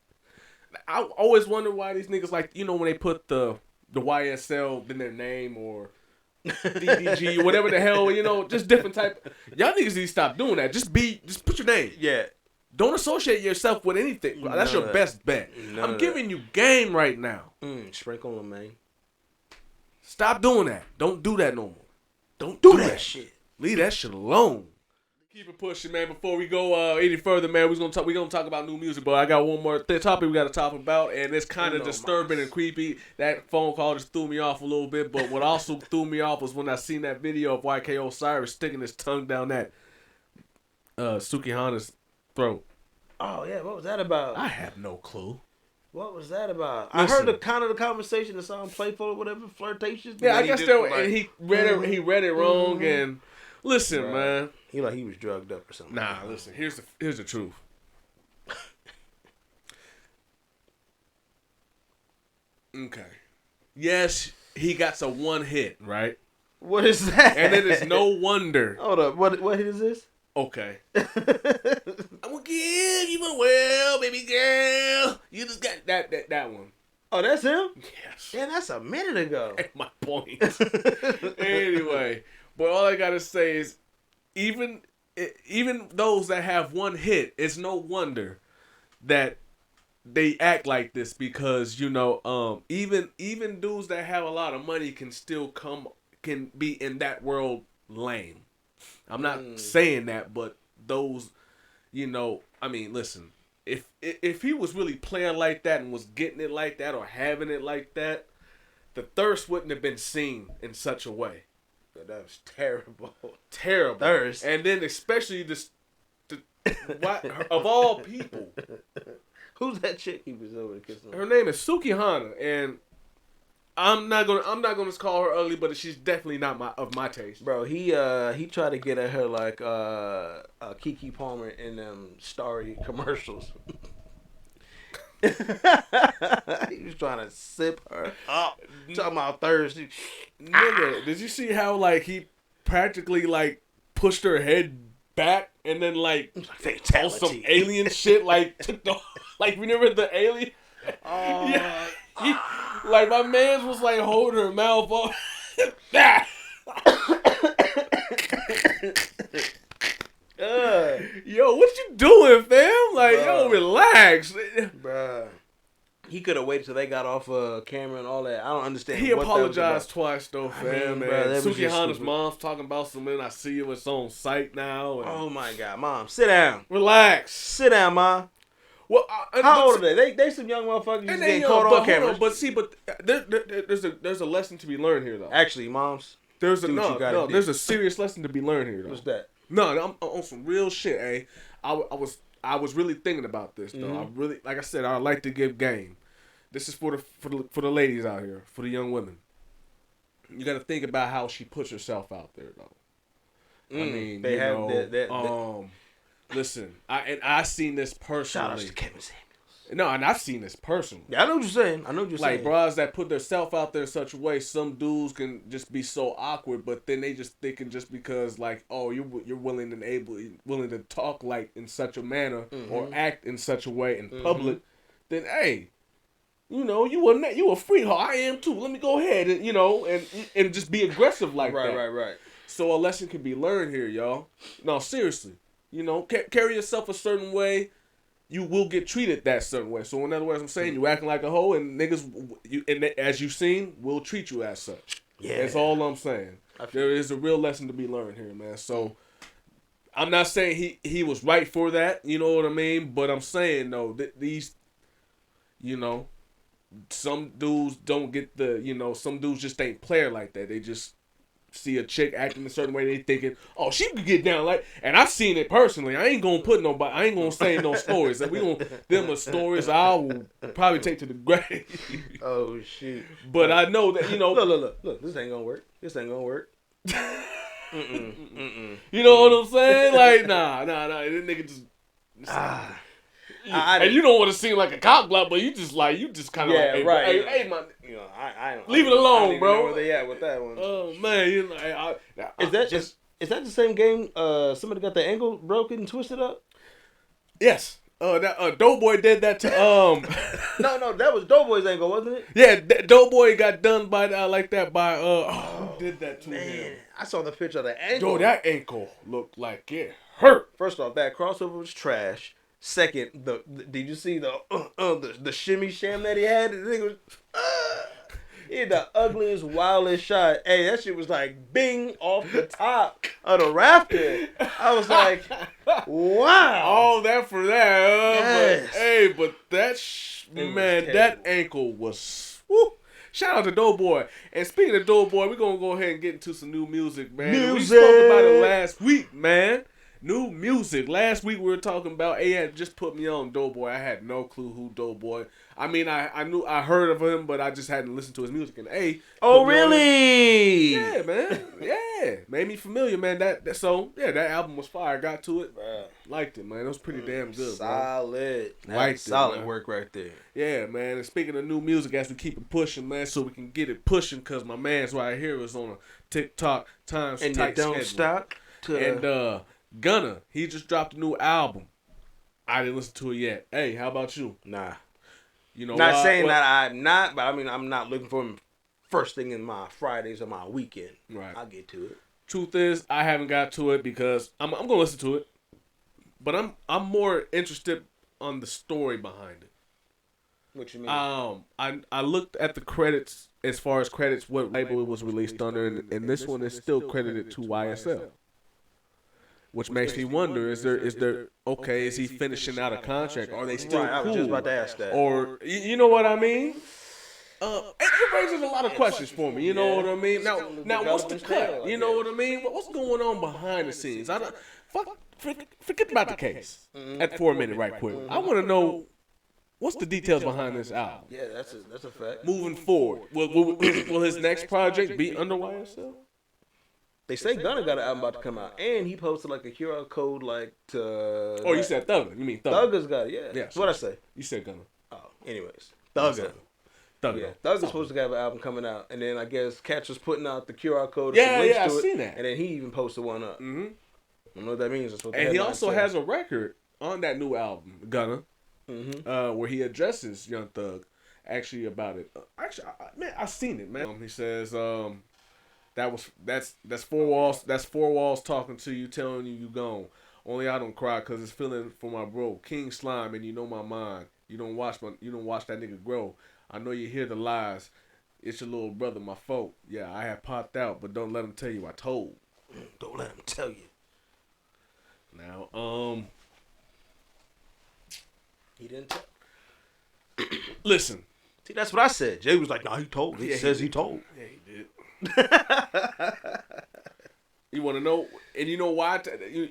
I always wonder why these niggas like when they put the YSL in their name or DDG whatever the hell just different type. Y'all niggas need to stop doing that. Just put your name. Yeah. Don't associate yourself with anything. That's your best bet. I'm giving you game right now. Sprinkle them, man. Stop doing that. Don't do that no more. Don't do that shit. Leave that shit alone. Keep it pushing, man. Before we go any further, man, we're gonna talk about new music. But I got one more topic we got to talk about, and it's kind of disturbing and creepy. That phone call just threw me off a little bit. But what also threw me off was when I seen that video of YK Osiris sticking his tongue down that Sukihana's throat. Oh yeah, what was that about? I have no clue. What was that about? Listen. I heard the conversation that sounded playful or whatever, flirtatious. Yeah, I guess he read it wrong. And listen, man, he was drugged up or something. Nah, listen. Here's the truth. Okay. Yes, he got some one hit, right? What is that? And it is no wonder. Hold up, what hit is this? Okay. I'm gonna give you a well, baby girl. You just got that one. Oh, that's him? Yes. Yeah, that's a minute ago. That's my point. Anyway, but all I gotta say is, even those that have one hit, it's no wonder that they act like this because even dudes that have a lot of money can be in that world lame. I'm not saying that, but those, I mean, listen, if he was really playing like that and was getting it like that or having it like that, the thirst wouldn't have been seen in such a way. That was terrible. Terrible. Thirst. And then especially of all people. Who's that chick he was over kissing? Her name is Sukihana, and I'm not gonna call her ugly, but she's definitely not of my taste. Bro, he tried to get at her like Keke Palmer in them Starry commercials. He was trying to sip her up. Talking about thirsty. Nigga, did you see how he practically pushed her head back and then fatality. Some alien shit took the remember the alien? Oh. Yeah. My man's was holding her mouth off. Yo, what you doing, fam? Yo, relax. Bruh. He could have waited till they got off camera and all that. I don't understand. He apologized twice, though, fam. Sukihana's mom's talking about something. I see it's on site now. And oh, my God. Mom, sit down. Relax. Sit down, Mom. Well, how old are they? They some young motherfuckers just getting caught on camera. But there's a lesson to be learned here, though. Actually, moms, there's a serious lesson to be learned here, though. What's that? No, I'm on some real shit, eh? I was really thinking about this, though. I really, like I said, I like to give game. This is for the ladies out here, for the young women. you got to think about how she puts herself out there, though. I mean, they you have know, listen, I seen this personally. Shout out to Kevin Samuels. No, and I've seen this personally. Yeah, I know what you're saying. Like Like bras that put themselves out there in such a way, some dudes can just be so awkward, but then they just thinking just because like, oh, you're willing to talk like in such a manner or act in such a way in public, then hey, you know, you a free heart. I am too. Let me go ahead and and just be aggressive like that. Right. So a lesson can be learned here, y'all. No, seriously, carry yourself a certain way. You will get treated that certain way. So in other words, I'm saying you acting like a hoe, and niggas, as you've seen, will treat you as such. Yeah, that's all I'm saying. There is a real lesson to be learned here, man. So I'm not saying he was right for that. You know what I mean? But I'm saying though that these, some dudes don't get some dudes just ain't player like that. They just see a chick acting a certain way, they thinking, oh, she could get down like, and I've seen it personally. I ain't gonna say no stories. Them are stories I will probably take to the grave. Oh shit! But I know that look, this ain't gonna work. You know what I'm saying? Like, nah. This nigga just. And you don't want to seem like a cock block, but you just kind of hey, man, I leave it alone, I bro. Where they at with that one? Oh man, is that the same game? Somebody got their ankle broken and twisted up. Yes. Doughboy did that to No, that was Doughboy's ankle, wasn't it? Yeah, Doughboy got done by like that by who did that to him? I saw the picture of the ankle. Yo, that ankle looked like it hurt. First off, that crossover was trash. Second, did you see the shimmy sham that he had? The nigga was he had the ugliest, wildest shot. Hey, that shit was like bing off the top of the rafter. I was like, wow. All that for that. Yes. But that that ankle was. Woo. Shout out to Doughboy. And speaking of Doughboy, we're gonna go ahead and get into some new music, man. We spoke about it last week, man. New music. Last week we were talking about. A had just put me on Doughboy. I had no clue who Doughboy. I mean, I heard of him, but I just hadn't listened to his music. And oh really? Yeah, man. Yeah, made me familiar, man. That album was fire. Got to it, liked it, man. It was pretty damn good, solid. Liked solid it, work right there. Yeah, man. And speaking of new music, as we keep it pushing, man, so we can get it pushing, cause my man's right here is on a TikTok times and tight you don't schedule. Stop. Gunna, he just dropped a new album. I didn't listen to it yet. Hey, how about you? Nah. You know, not saying that I'm not, but I mean, I'm not looking for him first thing in my Fridays or my weekend. Right. I'll get to it. Truth is, I haven't got to it because I'm gonna listen to it, but I'm more interested on the story behind it. What you mean? I looked at the credits as far as credits, what label it was released under, and this one is still credited to YSL. Which makes me wonder: is he finishing out a contract? Are they still cool? I was just about to ask that. Or you know what I mean? It raises a lot of questions for me. You know what I mean? Now what's the cut? You know what I mean? What's going on behind the scenes? Forget about the case at 4 minute right quick. I want to know what's the details behind this album. Yeah, that's a fact. Moving forward, will his next project be under YSL? They say Gunna got an album about to come out, and he posted like a QR code to. Oh, you said Thugger. You mean Thugger? Thugger's got it, yeah. That's what I say. You said Gunna. Oh, anyways. Thugger. Yeah, Thugger's supposed to have an album coming out, and then I guess Catch was putting out the QR code. I seen that. And then he even posted one up. Mm-hmm. I don't know what that means. That's what and he also has a record on that new album, Gunna, where he addresses Young Thug actually about it. I seen it, man. He says, That's four walls. That's four walls talking to you, telling you gone. Only I don't cry because it's feeling for my bro, King Slime, and you know my mind. You don't watch that nigga grow. I know you hear the lies. It's your little brother, my folk. Yeah, I have popped out, but don't let him tell you I told. Don't let him tell you. Now, he didn't tell. Listen. See, that's what I said. Jay was like, "No, he told. He says he told." Yeah, he did. You want to know, and you know why?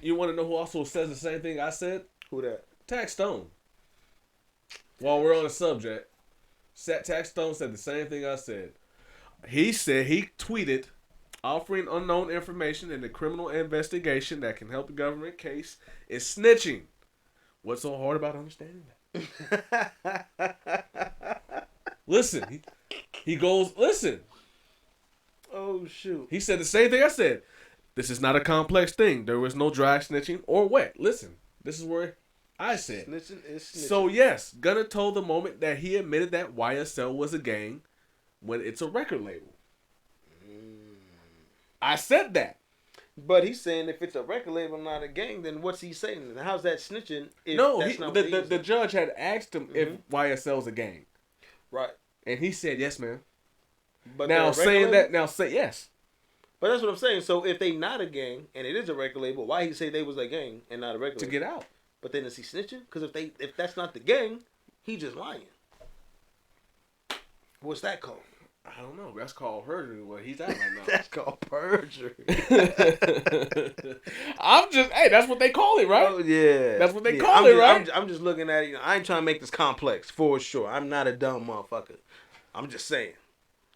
You want to know who also says the same thing I said? Who that? Tax Stone. While we're on the subject, Tax Stone said the same thing I said. He said he tweeted, offering unknown information in the criminal investigation that can help the government case is snitching. What's so hard about understanding that? Listen, he goes, listen. Oh, shoot. He said the same thing I said. This is not a complex thing. There was no dry snitching or wet. Listen, this is where I said. Snitching is snitching. So, yes, Gunna told the moment that he admitted that YSL was a gang when it's a record label. I said that. But he's saying if it's a record label, not a gang, then what's he saying? How's that snitching? If No, that's not what he the judge had asked him if YSL's a gang. Right. And he said, yes, man. But Now, they're a record saying label? that, now say yes. But that's what I'm saying. So if they not a gang and it is a record label, why he say they was a gang and not a record To label? get out. But then is he snitching? Because if that's not the gang, he just lying. What's that called? I don't know. That's called perjury. Well, he's out right now. That's called perjury. I'm just, hey, that's what they call it, right? Oh yeah, That's what they call it, right? I'm just looking at it. I ain't trying to make this complex for sure. I'm not a dumb motherfucker. I'm just saying.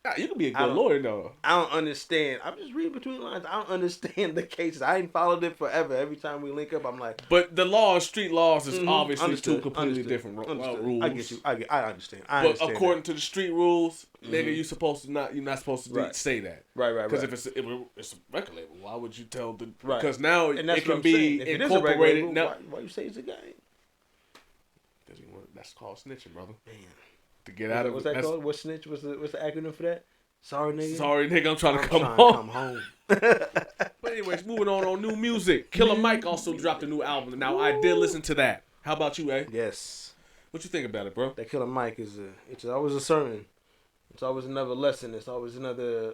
Nah, you can be a good lawyer, though. I don't understand. I'm just reading between the lines. I don't understand the cases. I ain't followed it forever. Every time we link up, I'm like. But the law and street laws is obviously Understood. two completely Understood. different Understood. rules. I get you. I understand. I But understand according to the street rules, nigga, you're not supposed to Right. say that. Right. Because if it's a record label, why would you tell the? Right. Because now and that's it what can I'm be saying. If it is a record incorporated. label, Now, why you say it's a gang? that's called snitching, brother. Man. To get out of What's it. that called? What's snitch? What's the acronym for that? Sorry, nigga. Sorry, nigga, I'm trying to come trying home. to come home. But anyways, moving on new music. Killer Mike also dropped a new album. Now I did listen to that. How about you, eh? Yes. What you think about it, bro? That Killer Mike it's always a sermon. It's always another lesson. It's always another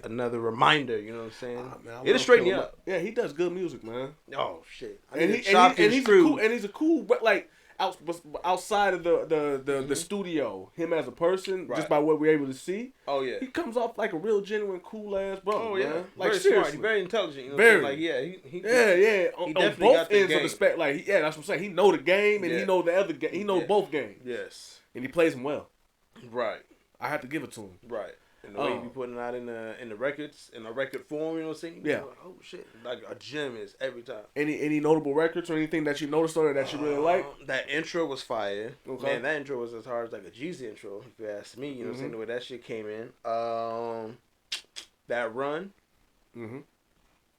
another reminder. You know what I'm saying? Man, It'll straighten you Killer up. Mike. Yeah, he does good music, man. Oh shit! And he's a cool, but like outside of the studio, him as a person, just by what we're able to see. Oh yeah. He comes off like a real genuine cool ass brother. Oh yeah. Man. Like Very seriously. smart. Very intelligent. You know Very. What I'm saying? Like he Yeah. On definitely both got the ends of game. the spec, like that's what I'm saying. He know the game and he know the other game. He knows both games. Yes. And he plays them well. Right. I have to give it to him. Right. And the way you be putting it out in the records, in a record form, you know what I'm saying? Yeah. Like, oh shit. Like a gem is every time. Any notable records or anything that you noticed or that you really like? That intro was fire. Okay. Man, that intro was as hard as like a Jeezy intro, if you ask me. You know what I'm saying? The way that shit came in. That run. Mm-hmm.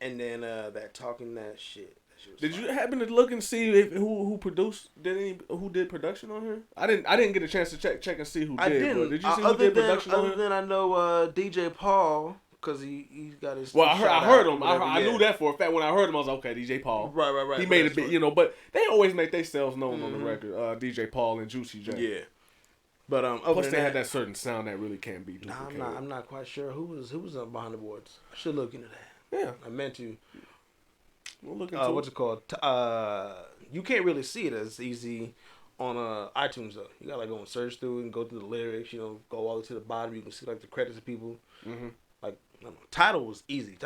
And then that talking that shit. That shit was Did fire. you happen to look and see if who produced who did production on here? I didn't get a chance to check and see who did. I didn't. But did you see who did production on Other here? than I know DJ Paul, because he got his. Well, I heard him. whatever, I knew that for a fact. When I heard him, I was like, okay, DJ Paul. Right. He made a bit, but they always make themselves known on the record. DJ Paul and Juicy J. Yeah. But Plus, they had that certain sound that really can't be duplicated. I'm not quite sure who was behind the boards. I should look into that. Yeah, I meant to. we'll look into What's it called? You can't really see it as easy on iTunes though. You gotta like go and search through it and go through the lyrics. You know, go all the way to the bottom. You can see like the credits of people. Mm-hmm. Like I don't know, title was easy.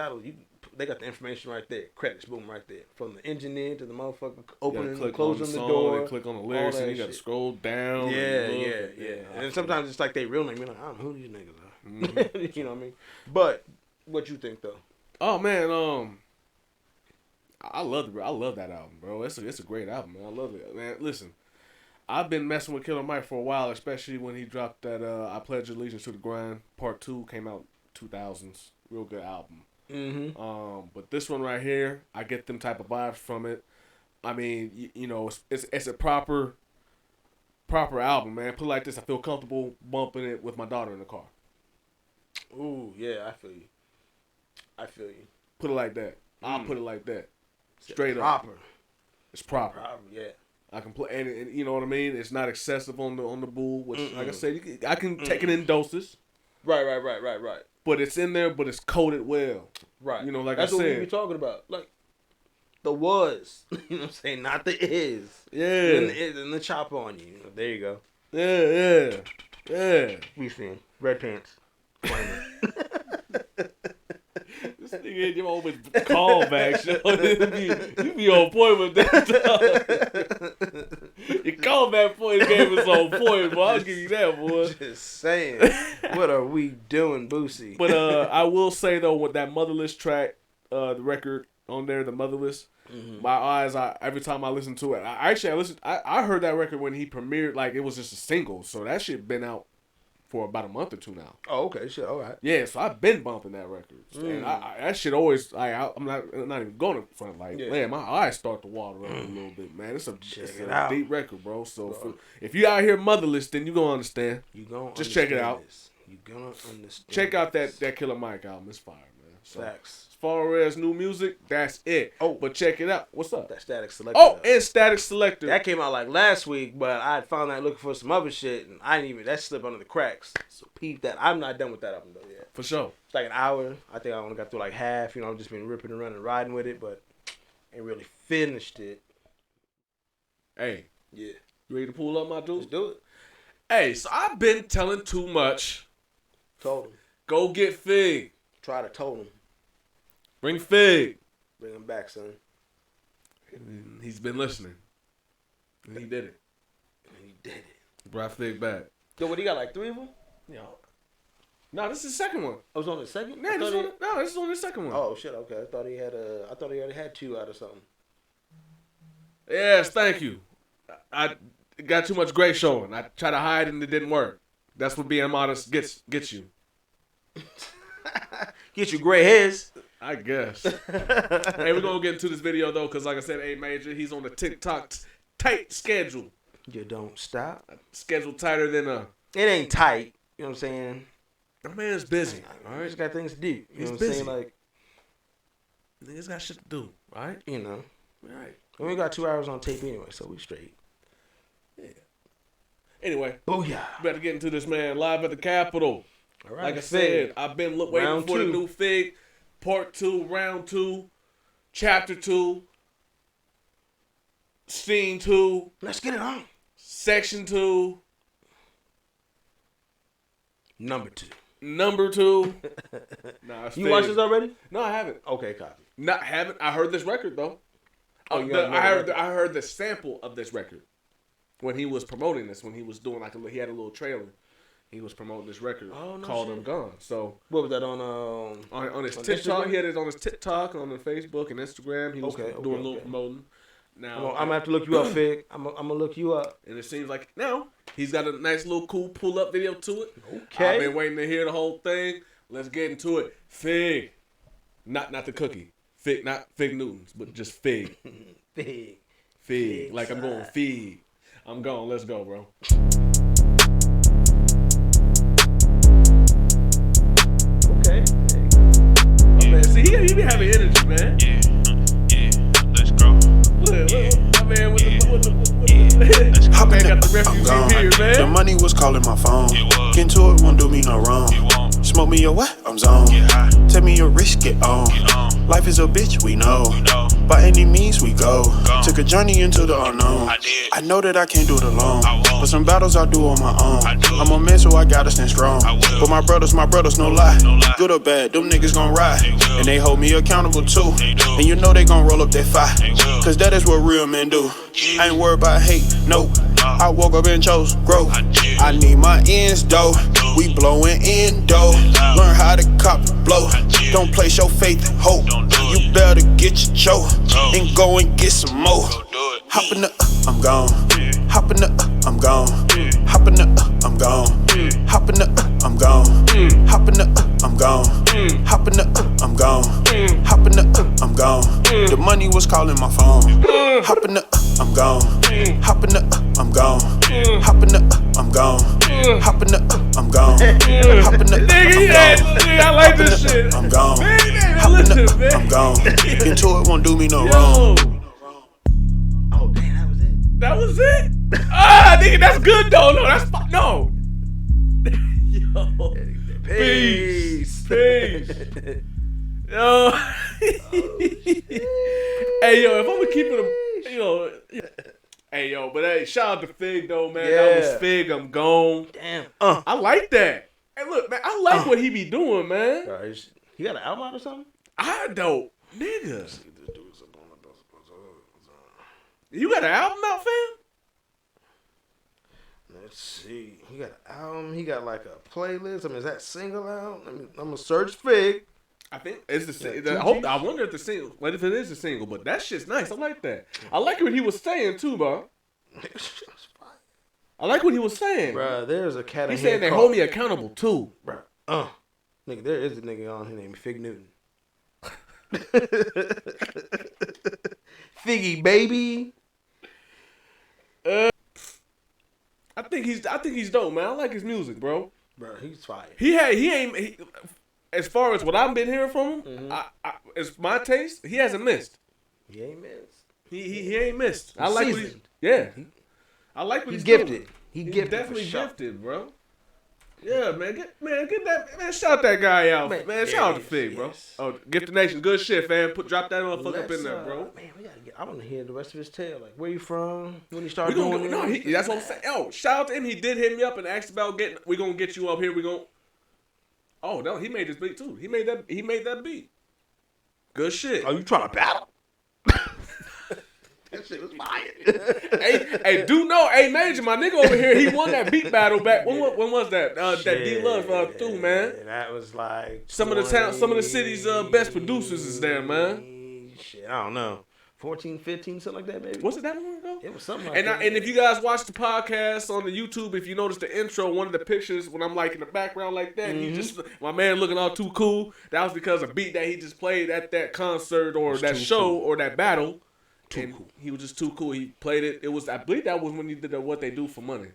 They got the information right there. Credits, boom, right there. From the engineer to the motherfucker opening and closing the door. And click on the lyrics, and you got to scroll down. Yeah. And sometimes it's like they real name. You're like, I don't know who these niggas are. Mm-hmm. You know what I mean? But what you think though? Oh man, I love that album, bro. It's a great album, man. I love it, man. Listen, I've been messing with Killer Mike for a while, especially when he dropped that I Pledge Allegiance to the Grind Part 2 came out 2000s. Real good album. Mm-hmm. But this one right here, I get them type of vibes from it. I mean, it's a proper album, man. Put it like this, I feel comfortable bumping it with my daughter in the car. Ooh, yeah, I feel you. Put it like that. I'll put it like that. Straight proper. up. It's proper. Yeah. I can play, and you know what I mean. It's not excessive on the bull, which, like I said, I can take it in doses. Right. But it's in there, but it's coated well. Right. You know, like that's I said. That's what we be talking about. Like, the was. You know what I'm saying? Not the is. Yeah. And the chop on you. There you go. Yeah. We seen red pants. This nigga, you always call back, show. You be on point with that stuff. Your callback point game is on point, boy. I'll give you that, boy. Just saying. What are we doing, Boosie? But I will say though, with that Motherless track, the record on there, the Motherless, my eyes, every time I listen to it, I heard that record when he premiered, like it was just a single, so that shit been out for about a month or two now. Oh, okay, shit, all right. Yeah, so I've been bumping that record, and that shit always, I'm not even going in front, like, man, my eyes start to water up a little bit, man. It's a deep record, bro. So if you out here Motherless, then you gonna understand. You gonna just check it out. You gonna understand. Check out that Killer Mike album. It's fire, man. So, Facts. as far as new music, that's it. Oh, but check it out. What's up? That Static Selector. Oh, and Static Selector. That came out like last week, but I found out looking for some other shit, and I didn't even, that slipped under the cracks. So peep that. I'm not done with that album though yet. For sure. It's like an hour. I think I only got through like half. I've just been ripping and running, riding with it, but ain't really finished it. Hey. Yeah. You ready to pull up my dudes? Let's do it. Hey, so I've been telling too much. Told him. Go get Fig. Try to told him. Bring Fig. Bring him back, son. He's been listening. And he did it. He did it. Brought Fig back. Yo, what, he got like 3 of them? Yeah. No, this is the second one. Oh, it was on the second? Yeah, this is on the second one. Oh, shit, okay. I thought he already had 2 out of something. Yes, thank you. I got too much gray showing. I tried to hide and it didn't work. That's what being modest gets you. Get you gray hairs. I guess. Hey, we're going to get into this video, though, because like I said, A Major, he's on the TikTok tight schedule. You don't stop. Schedule tighter than a... It ain't tight. You know what I'm saying? My man's busy, all right? He's got things to do. You He's know what busy. I'm saying? Like, niggas got shit to do, right? you know. All right. We only got 2 hours on tape anyway, so we straight. Yeah. Anyway, Booyah. better get into this, man. Live at the Capitol. All right. Like I said, I've been waiting Round for the 2. new Fig. Part 2, Round 2, Chapter 2, Scene 2. Let's get it on. Section 2. Number 2. Number 2. Nah, You watched this already? No, I haven't. Okay, copy. Haven't. I heard this record though. Oh, you got another record. I heard the sample of this record when he was promoting this. When he was doing he had a little trailer. He was promoting this record called "I'm Gone." So what was that on his on TikTok? Instagram? He had it on his TikTok, on the Facebook and Instagram. He was doing a little promoting. Now I'm gonna have to look you up, Fig. I'm gonna look you up. And it seems like now he's got a nice little cool pull up video to it. Okay. I've been waiting to hear the whole thing. Let's get into it. Fig, not the cookie. Fig, not Fig Newtons, but just Fig. Fig. Like I'm going Fig. I'm going. Let's go, bro. Okay. Oh, man, see, he be having energy, man. Yeah, let's go. Look, my man with the Hop man in got the I'm refugee gone. beard, man. The money was calling my phone. It was. Getting to it won't do me no wrong. It won't. Smoke me a what? I'm zone. Get high. Tell me your wrist, get on. Get on. Life is a bitch, we know. You know. By any means, we go. Gone. Took a journey into the unknown. I did. I know that I can't do it alone. I won't. But some battles I do on my own. I do. I'm a man, so I gotta stand strong. I will. But my brothers, no lie. No lie. Good or bad, them niggas gon' ride. They will. And they hold me accountable too. They do. And you know they gon' roll up that fire. They will. Cause that is what real men do. I ain't worried about hate, no. I woke up and chose growth. I did. I need my ends though. We blowing in dough. Learn how to cop blow. did. Don't place your faith and hope. Don't do it. You better get your choke Go. and go and get some more. Go do it. Hop in the I'm gone. Yeah. Hop in the I'm gone. Yeah. Hop in the I'm gone. Yeah. Hop in the I'm gone. Hop in the I'm gone. Hop in the I'm gone. Hop in the I'm gone. The money was calling my phone. Hop in the I'm gone. Hop in the I'm gone. Hop in the I'm gone. Hop in the I'm gone. Hop in the Nigga, I like this shit. I'm gone. Man, Hop in listen, the man. I'm gone. Get to it won't do me no wrong. Yo, Oh damn, that was it. that was it. Ah, nigga, that's good though. No, that's no. Yo, peace. Yo, hey yo, if I'm gonna keep it, hey yo, but hey, shout out to Fig though, man. That was Yeah. Fig. I'm gone. Damn. I like that. Hey, look, man, I like what he be doing, man. He got an album out or something? I don't, nigga. You got an album out, fam? Let's see. He got an album. He got like a playlist. I mean, is that single out? I'm gonna search Fig. I think it's the single. Two I wonder if the single. What if it is a single? But that shit's nice. I like that. I like what he was saying too, bro. I like what he was saying. Bruh, there's a cat. He's saying they hold me accountable too. Bruh. Nigga, there is a nigga on here named Fig Newton. Figgy baby. I think he's dope, man. I like his music, bro. Bro, he's fire. As far as what I've been hearing from him, it's my taste. He hasn't missed. He ain't missed. He ain't missed. I He's like seasoned. I like what He's he's gifted. doing. He's He's gifted. definitely for sure. gifted, bro. Yeah, man. Get that man. Shout that guy out, man. Shout out to Fig, bro. Yes. Oh, Gifted Nation, good shit, fam. Drop that motherfucker up in there, bro. Man, we gotta get. I want to hear the rest of his tale. Like, where you from? When he We started gonna doing go, that's what I'm saying. Yo, shout out to him. He did hit me up and asked about getting. We gonna get you up here. We gonna. Oh no, he made this beat too. He made that beat. Good shit. Are you trying to battle? That shit was fire. hey, do know, Major, my nigga over here, he won that beat battle back. When was that? That D Love through, man. That was like Some of the city's best producers is there, man. Shit, I don't know. 14, 15, something like that, maybe. Was it that long ago? It was something like that. And if you guys watch the podcast on the YouTube, if you notice the intro, one of the pictures when I'm like in the background like that, he just my man looking all too cool. That was because a beat that he just played at that concert or that show or that battle. And he was just too cool. He played it. It was, I believe that was when he did the What They Do for Money.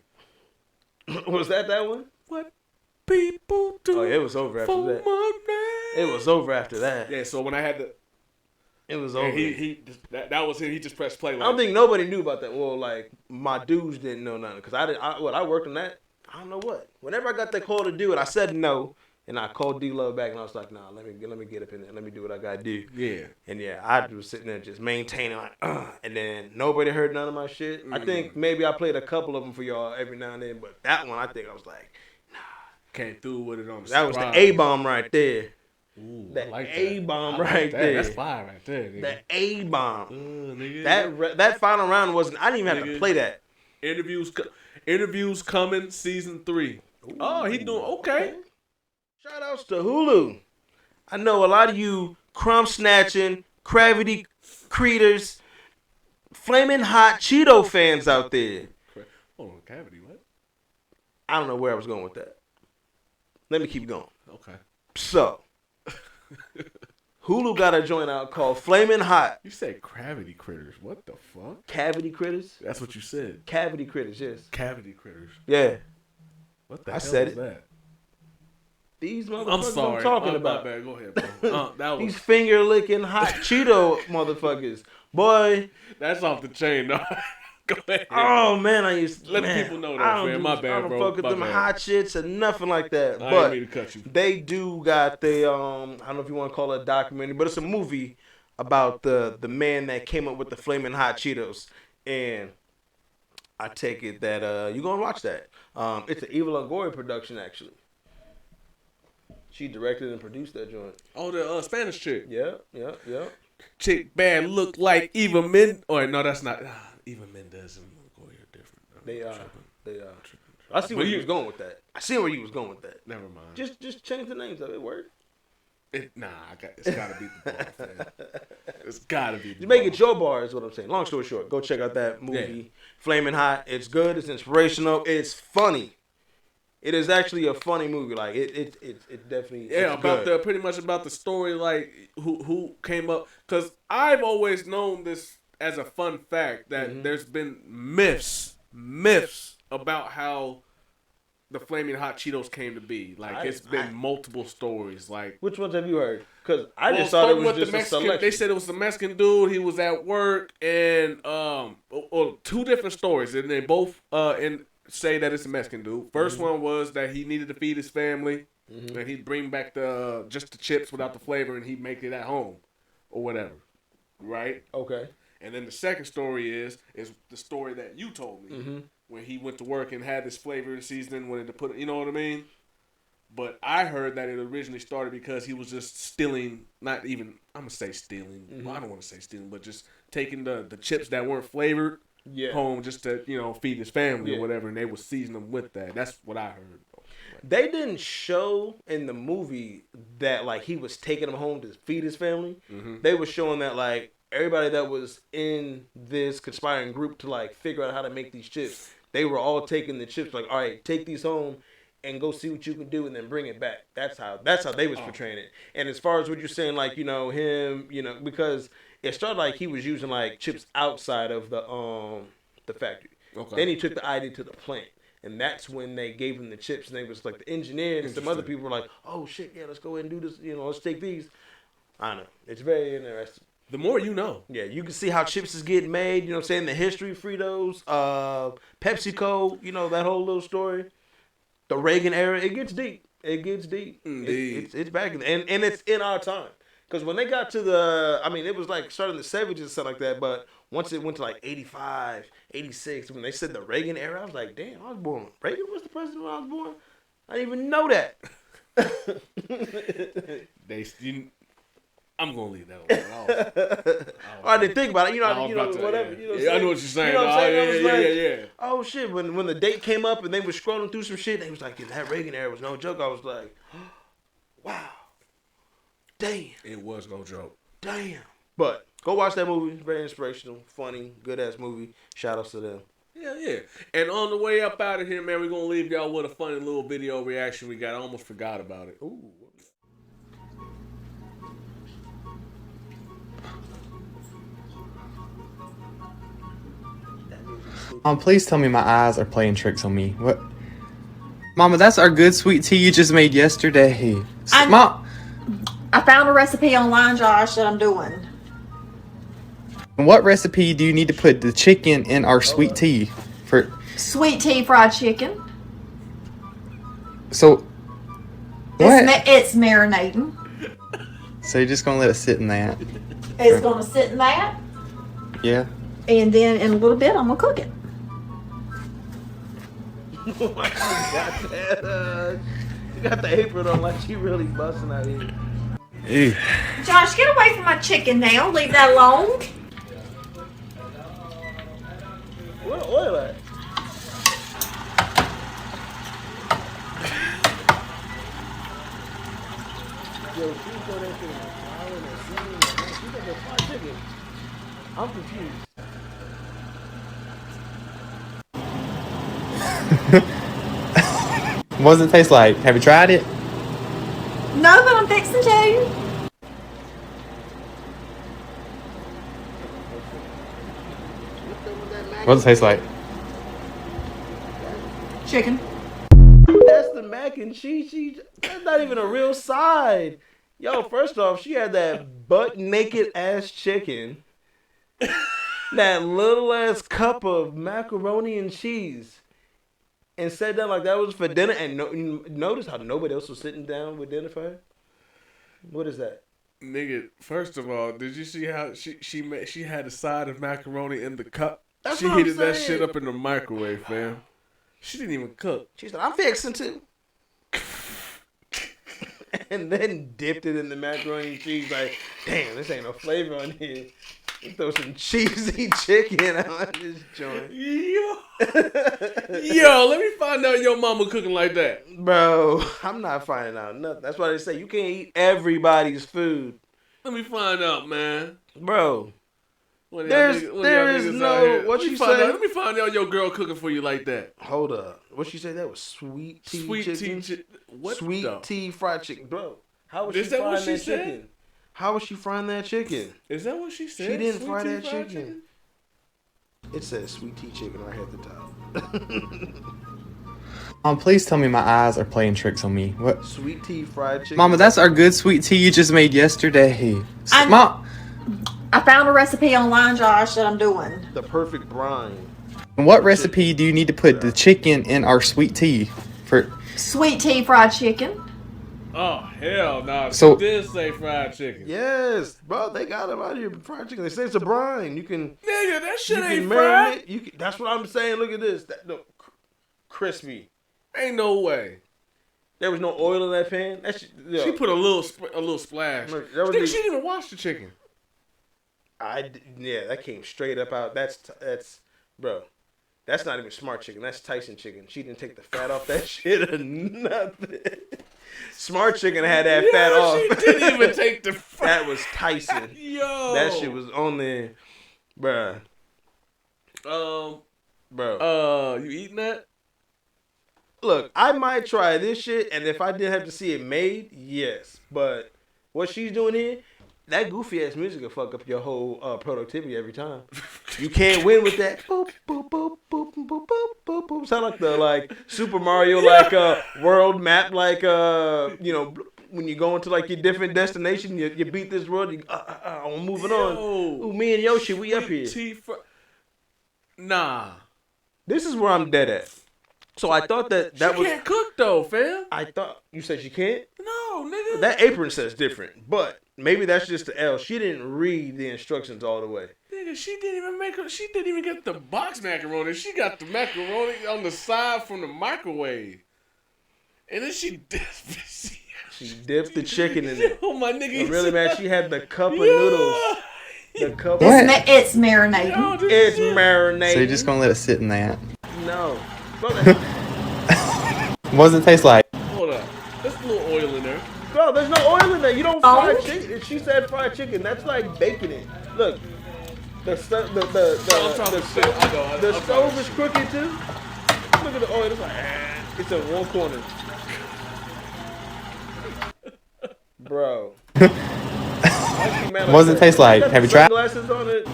Was that one? What people do. Oh, it was over after that. Money. It was over after that. Yeah, so when I had It was over. That was him. He just pressed play. I don't think nobody knew about that. Well, like, my dudes didn't know nothing. Because I worked on that. I don't know what. Whenever I got that call to do it, I said no. And I called D-Love back and I was like, nah, let me get up in there. Let me do what I got to do. Yeah. And yeah, I was sitting there just maintaining like, and then nobody heard none of my shit. I think maybe I played a couple of them for y'all every now and then. But that one, I think I was like, nah. Came through with it on the That was the A-bomb right there. Ooh, That like A-bomb like right that. there. That's fire right there. Nigga. The A-bomb. Nigga. That final round wasn't. I didn't even have to play that. Interviews coming season 3. Ooh. Oh, he doing okay. Shout outs to Hulu. I know a lot of you crumb snatching, gravity creators, flaming hot Cheeto fans out there. Hold on, cavity, what? I don't know where I was going with that. Let me keep going. Okay. So, Hulu got a joint out called Flamin' Hot. You said gravity critters. What the fuck? Cavity critters? That's what you said. Cavity critters, yes. Cavity critters. Yeah. What the I hell said is it. that? These motherfuckers I'm sorry. I'm talking about. My bad. Go ahead, bro. That was, These finger licking hot Cheeto motherfuckers. Boy. that's off the chain, though. Go ahead. Oh, man, I used to. Let the people know that, man. My bad, I don't bro. fuck with My them bad. hot shits and nothing like that. I But didn't mean to cut you. they do got the, I don't know if you want to call it a documentary, but it's a movie about the man that came up with the flaming hot Cheetos. And I take it that you're going to watch that. It's an Eva Longoria production, actually. She directed and produced that joint. Oh, the Spanish chick. Yeah. Chick bad look like Eva Mendez. Oh, no, that's not. Eva Mendez and Longoria are different. They are. I see where you was going with that. Never mind. Just change the names of it. Work. It's gotta be the bar, man. It's gotta be the You make bar. it your bar is what I'm saying. Long story short, go check out that movie, Flamin' Hot. It's good. It's inspirational. It's funny. It is actually a funny movie. Like it definitely. Yeah, it's about good. pretty much about the story, like who came up. Because I've always known this as a fun fact that there's been myths about how the Flaming Hot Cheetos came to be. Like it's been multiple stories. Like Which ones have you heard? Because I just thought it was just a selection. They said it was the Mexican dude. He was at work, and two different stories, and they both say that it's a Mexican dude. First one was that he needed to feed his family, and he'd bring back just the chips without the flavor, and he'd make it at home, or whatever, right? Okay. And then the second story is the story that you told me, when he went to work and had this flavor and seasoning, wanted to put, you know what I mean? But I heard that it originally started because he was just stealing, not even, I'm going to say stealing. Well, I don't want to say stealing, but just taking the chips that weren't flavored home just to, feed his family or whatever, and they would season them with that. That's what I heard. They didn't show in the movie that like he was taking them home to feed his family. Mm-hmm. They were showing that like everybody that was in this conspiring group to like figure out how to make these chips, they were all taking the chips like, all right, take these home and go see what you can do and then bring it back. That's how they was portraying it. And as far as what you're saying, like, him, because it started like he was using like chips outside of the factory. Okay. Then he took the idea to the plant. And that's when they gave him the chips, and they was like the engineer and some other people were like, "Oh shit, yeah, let's go ahead and do this. Let's take these." I don't know. It's very interesting. The more you know. Yeah, you can see how chips is getting made. You know what I'm saying? The history, Fritos, PepsiCo. That whole little story. The Reagan era, it gets deep. It gets deep. Indeed. It's back and it's in our time. Because when they got to it was like starting the 70s and stuff like that, but once it went to like 85, 86, when they said the Reagan era, I was like, damn, I was born. Reagan was the president when I was born? I didn't even know that. I'm going to leave that alone. I didn't think about it. Whatever. Yeah. I know what you're saying. Yeah. Oh, shit. When the date came up and they were scrolling through some shit, they was like, that Reagan era was no joke. I was like, wow. Damn. It was no joke. Damn. But go watch that movie. It's very inspirational, funny, good-ass movie. Shout-outs to them. Yeah. And on the way up out of here, man, we're going to leave y'all with a funny little video reaction we got. I almost forgot about it. Ooh. Please tell me my eyes are playing tricks on me. What? Mama, that's our good sweet tea you just made yesterday. Mom. I found a recipe online, Josh, that I'm doing. What recipe do you need to put the chicken in our sweet tea for? Sweet tea fried chicken. So, what? It's marinating. So you're just gonna let it sit in that? It's gonna sit in that. Yeah. And then in a little bit, I'm gonna cook it. You got the apron on like she really busting out here. Ew. Josh, get away from my chicken now. Leave that alone. What oil at? Yo, she throw that thing in the flour and the seasoning. She got the fried chicken. I'm confused. What does it taste like? Have you tried it? No, but I'm fixing to. What does it taste like? Chicken. That's the mac and cheese. That's not even a real side. Yo, first off, she had that butt naked ass chicken. That little ass cup of macaroni and cheese. And sat down like that was for dinner. And notice how nobody else was sitting down with dinner for her? What is that? Nigga, first of all, did you see how she had a side of macaroni in the cup? That's she what I'm heated that saying. shit up in the microwave, fam. She didn't even cook. She said, I'm fixing to. And then dipped it in the macaroni and cheese like, damn, this ain't no flavor on here. You throw some cheesy chicken on this joint. Yo, let me find out your mama cooking like that. Bro, I'm not finding out nothing. That's why they say you can't eat everybody's food. Let me find out, man. There is no, what you say? Let me find out your girl cooking for you like that. Hold up. What she say? That was sweet tea chicken? What sweet the? tea fried chicken. Bro, how was Is she that what frying she that said? chicken? How was she frying that chicken? Is that what she said? She didn't Sweet fry tea that fried chicken. It says sweet tea chicken right at the top. Please tell me my eyes are playing tricks on me. What? Sweet tea fried chicken. Mama, that's our good sweet tea you just made yesterday. Mom. I found a recipe online, Josh, that I'm doing. The perfect brine. What recipe do you need to put the chicken in our sweet tea for? Sweet tea fried chicken. Oh, hell no. So- She did say fried chicken. Yes, bro, they got them out here fried chicken. They say it's a brine. You can Nigga, that shit you ain't can fried. marinate. That's what I'm saying. Look at this. Crispy. Ain't no way. There was no oil in that pan. She put a little splash. Look, that was Nigga, the- she didn't even wash the chicken. Yeah, that came straight up out. That's Bro, that's not even Smart Chicken. That's Tyson Chicken. She didn't take the fat off that shit or nothing. Smart Chicken had that fat off. She didn't even take the fat. That was Tyson. Yo. That shit was on there. Bruh. Bro. You eating that? Look, I might try this shit, and if I didn't have to see it made, yes. But what she's doing here, that goofy ass music will fuck up your whole productivity every time. You can't win with that. Boop boop boop boop boop boop boop boop. Sound like the Super Mario world map when you go into your different destination, you beat this world. I'm moving on. Ooh, me and Yoshi, we up here. Nah, this is where I'm dead at. So I thought that she can't cook though, fam. I thought you said she can't. No, nigga. That apron says different, but maybe that's just the L. She didn't read the instructions all the way. Nigga, she didn't even get the box macaroni. She got the macaroni on the side from the microwave, and then she dipped the chicken in it. Oh my nigga! But really, man, she had the cup of noodles. The cup. It's marinating. It's marinating. So you're just gonna let it sit in that? No. What does it taste like? Hold up. There's a little oil in there. Bro, there's no oil in there. You don't fry chicken. She said fried chicken. That's like baking it. Look. The stove is crooked too. Look at the oil. It's it's in one corner. Bro. What does it taste like? Have you tried? Glasses on it.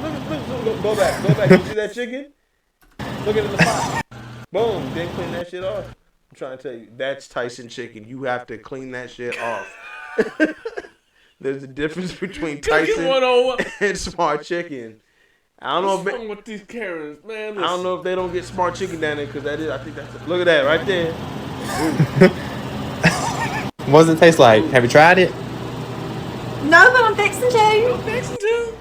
Look, go back. You see that chicken? Look at it in the pot. Boom. Didn't clean that shit off. I'm trying to tell you, that's Tyson chicken. You have to clean that shit off. There's a difference between Tyson and Smart Chicken. I don't know if with these Karens, man. I don't know if they don't get Smart Chicken down there because I think that's look at that right there. What does it taste like? Have you tried it? No, but I'm fixing to. I'm fixing to.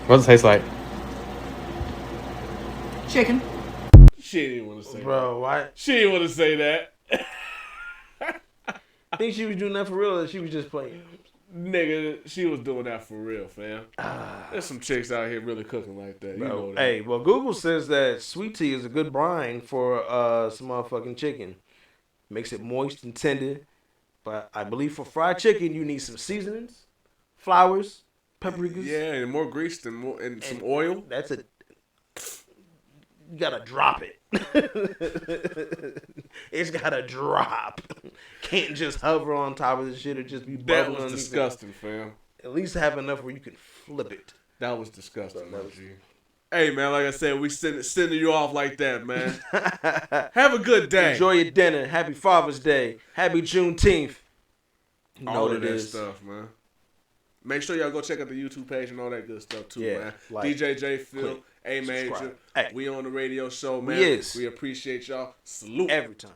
What does it taste like? Chicken. She didn't want to say Bro, that. why? She didn't want to say that. I think she was doing that for real or she was just playing? Nigga, she was doing that for real, fam. There's some chicks out here really cooking like that. You know that. Hey, well, Google says that sweet tea is a good brine for some motherfucking chicken. Makes it moist and tender. But I believe for fried chicken, you need some seasonings, flours, paprikas. Yeah, and more grease and some oil. That's it. You gotta drop it. It's gotta drop. Can't just hover on top of the shit or just be bubbling. That was disgusting, fam. At least have enough where you can flip it. That was disgusting, Hey, man, like I said, we sending you off like that, man. Have a good day. Enjoy your dinner. Happy Father's Day. Happy Juneteenth. You know all what of it that is. stuff, man. Make sure y'all go check out the YouTube page and all that good stuff, too, Yeah, man. like, DJ J Phil, click, A Major. subscribe. Hey. We on the radio show, man. We is. We appreciate y'all. Salute. Every time.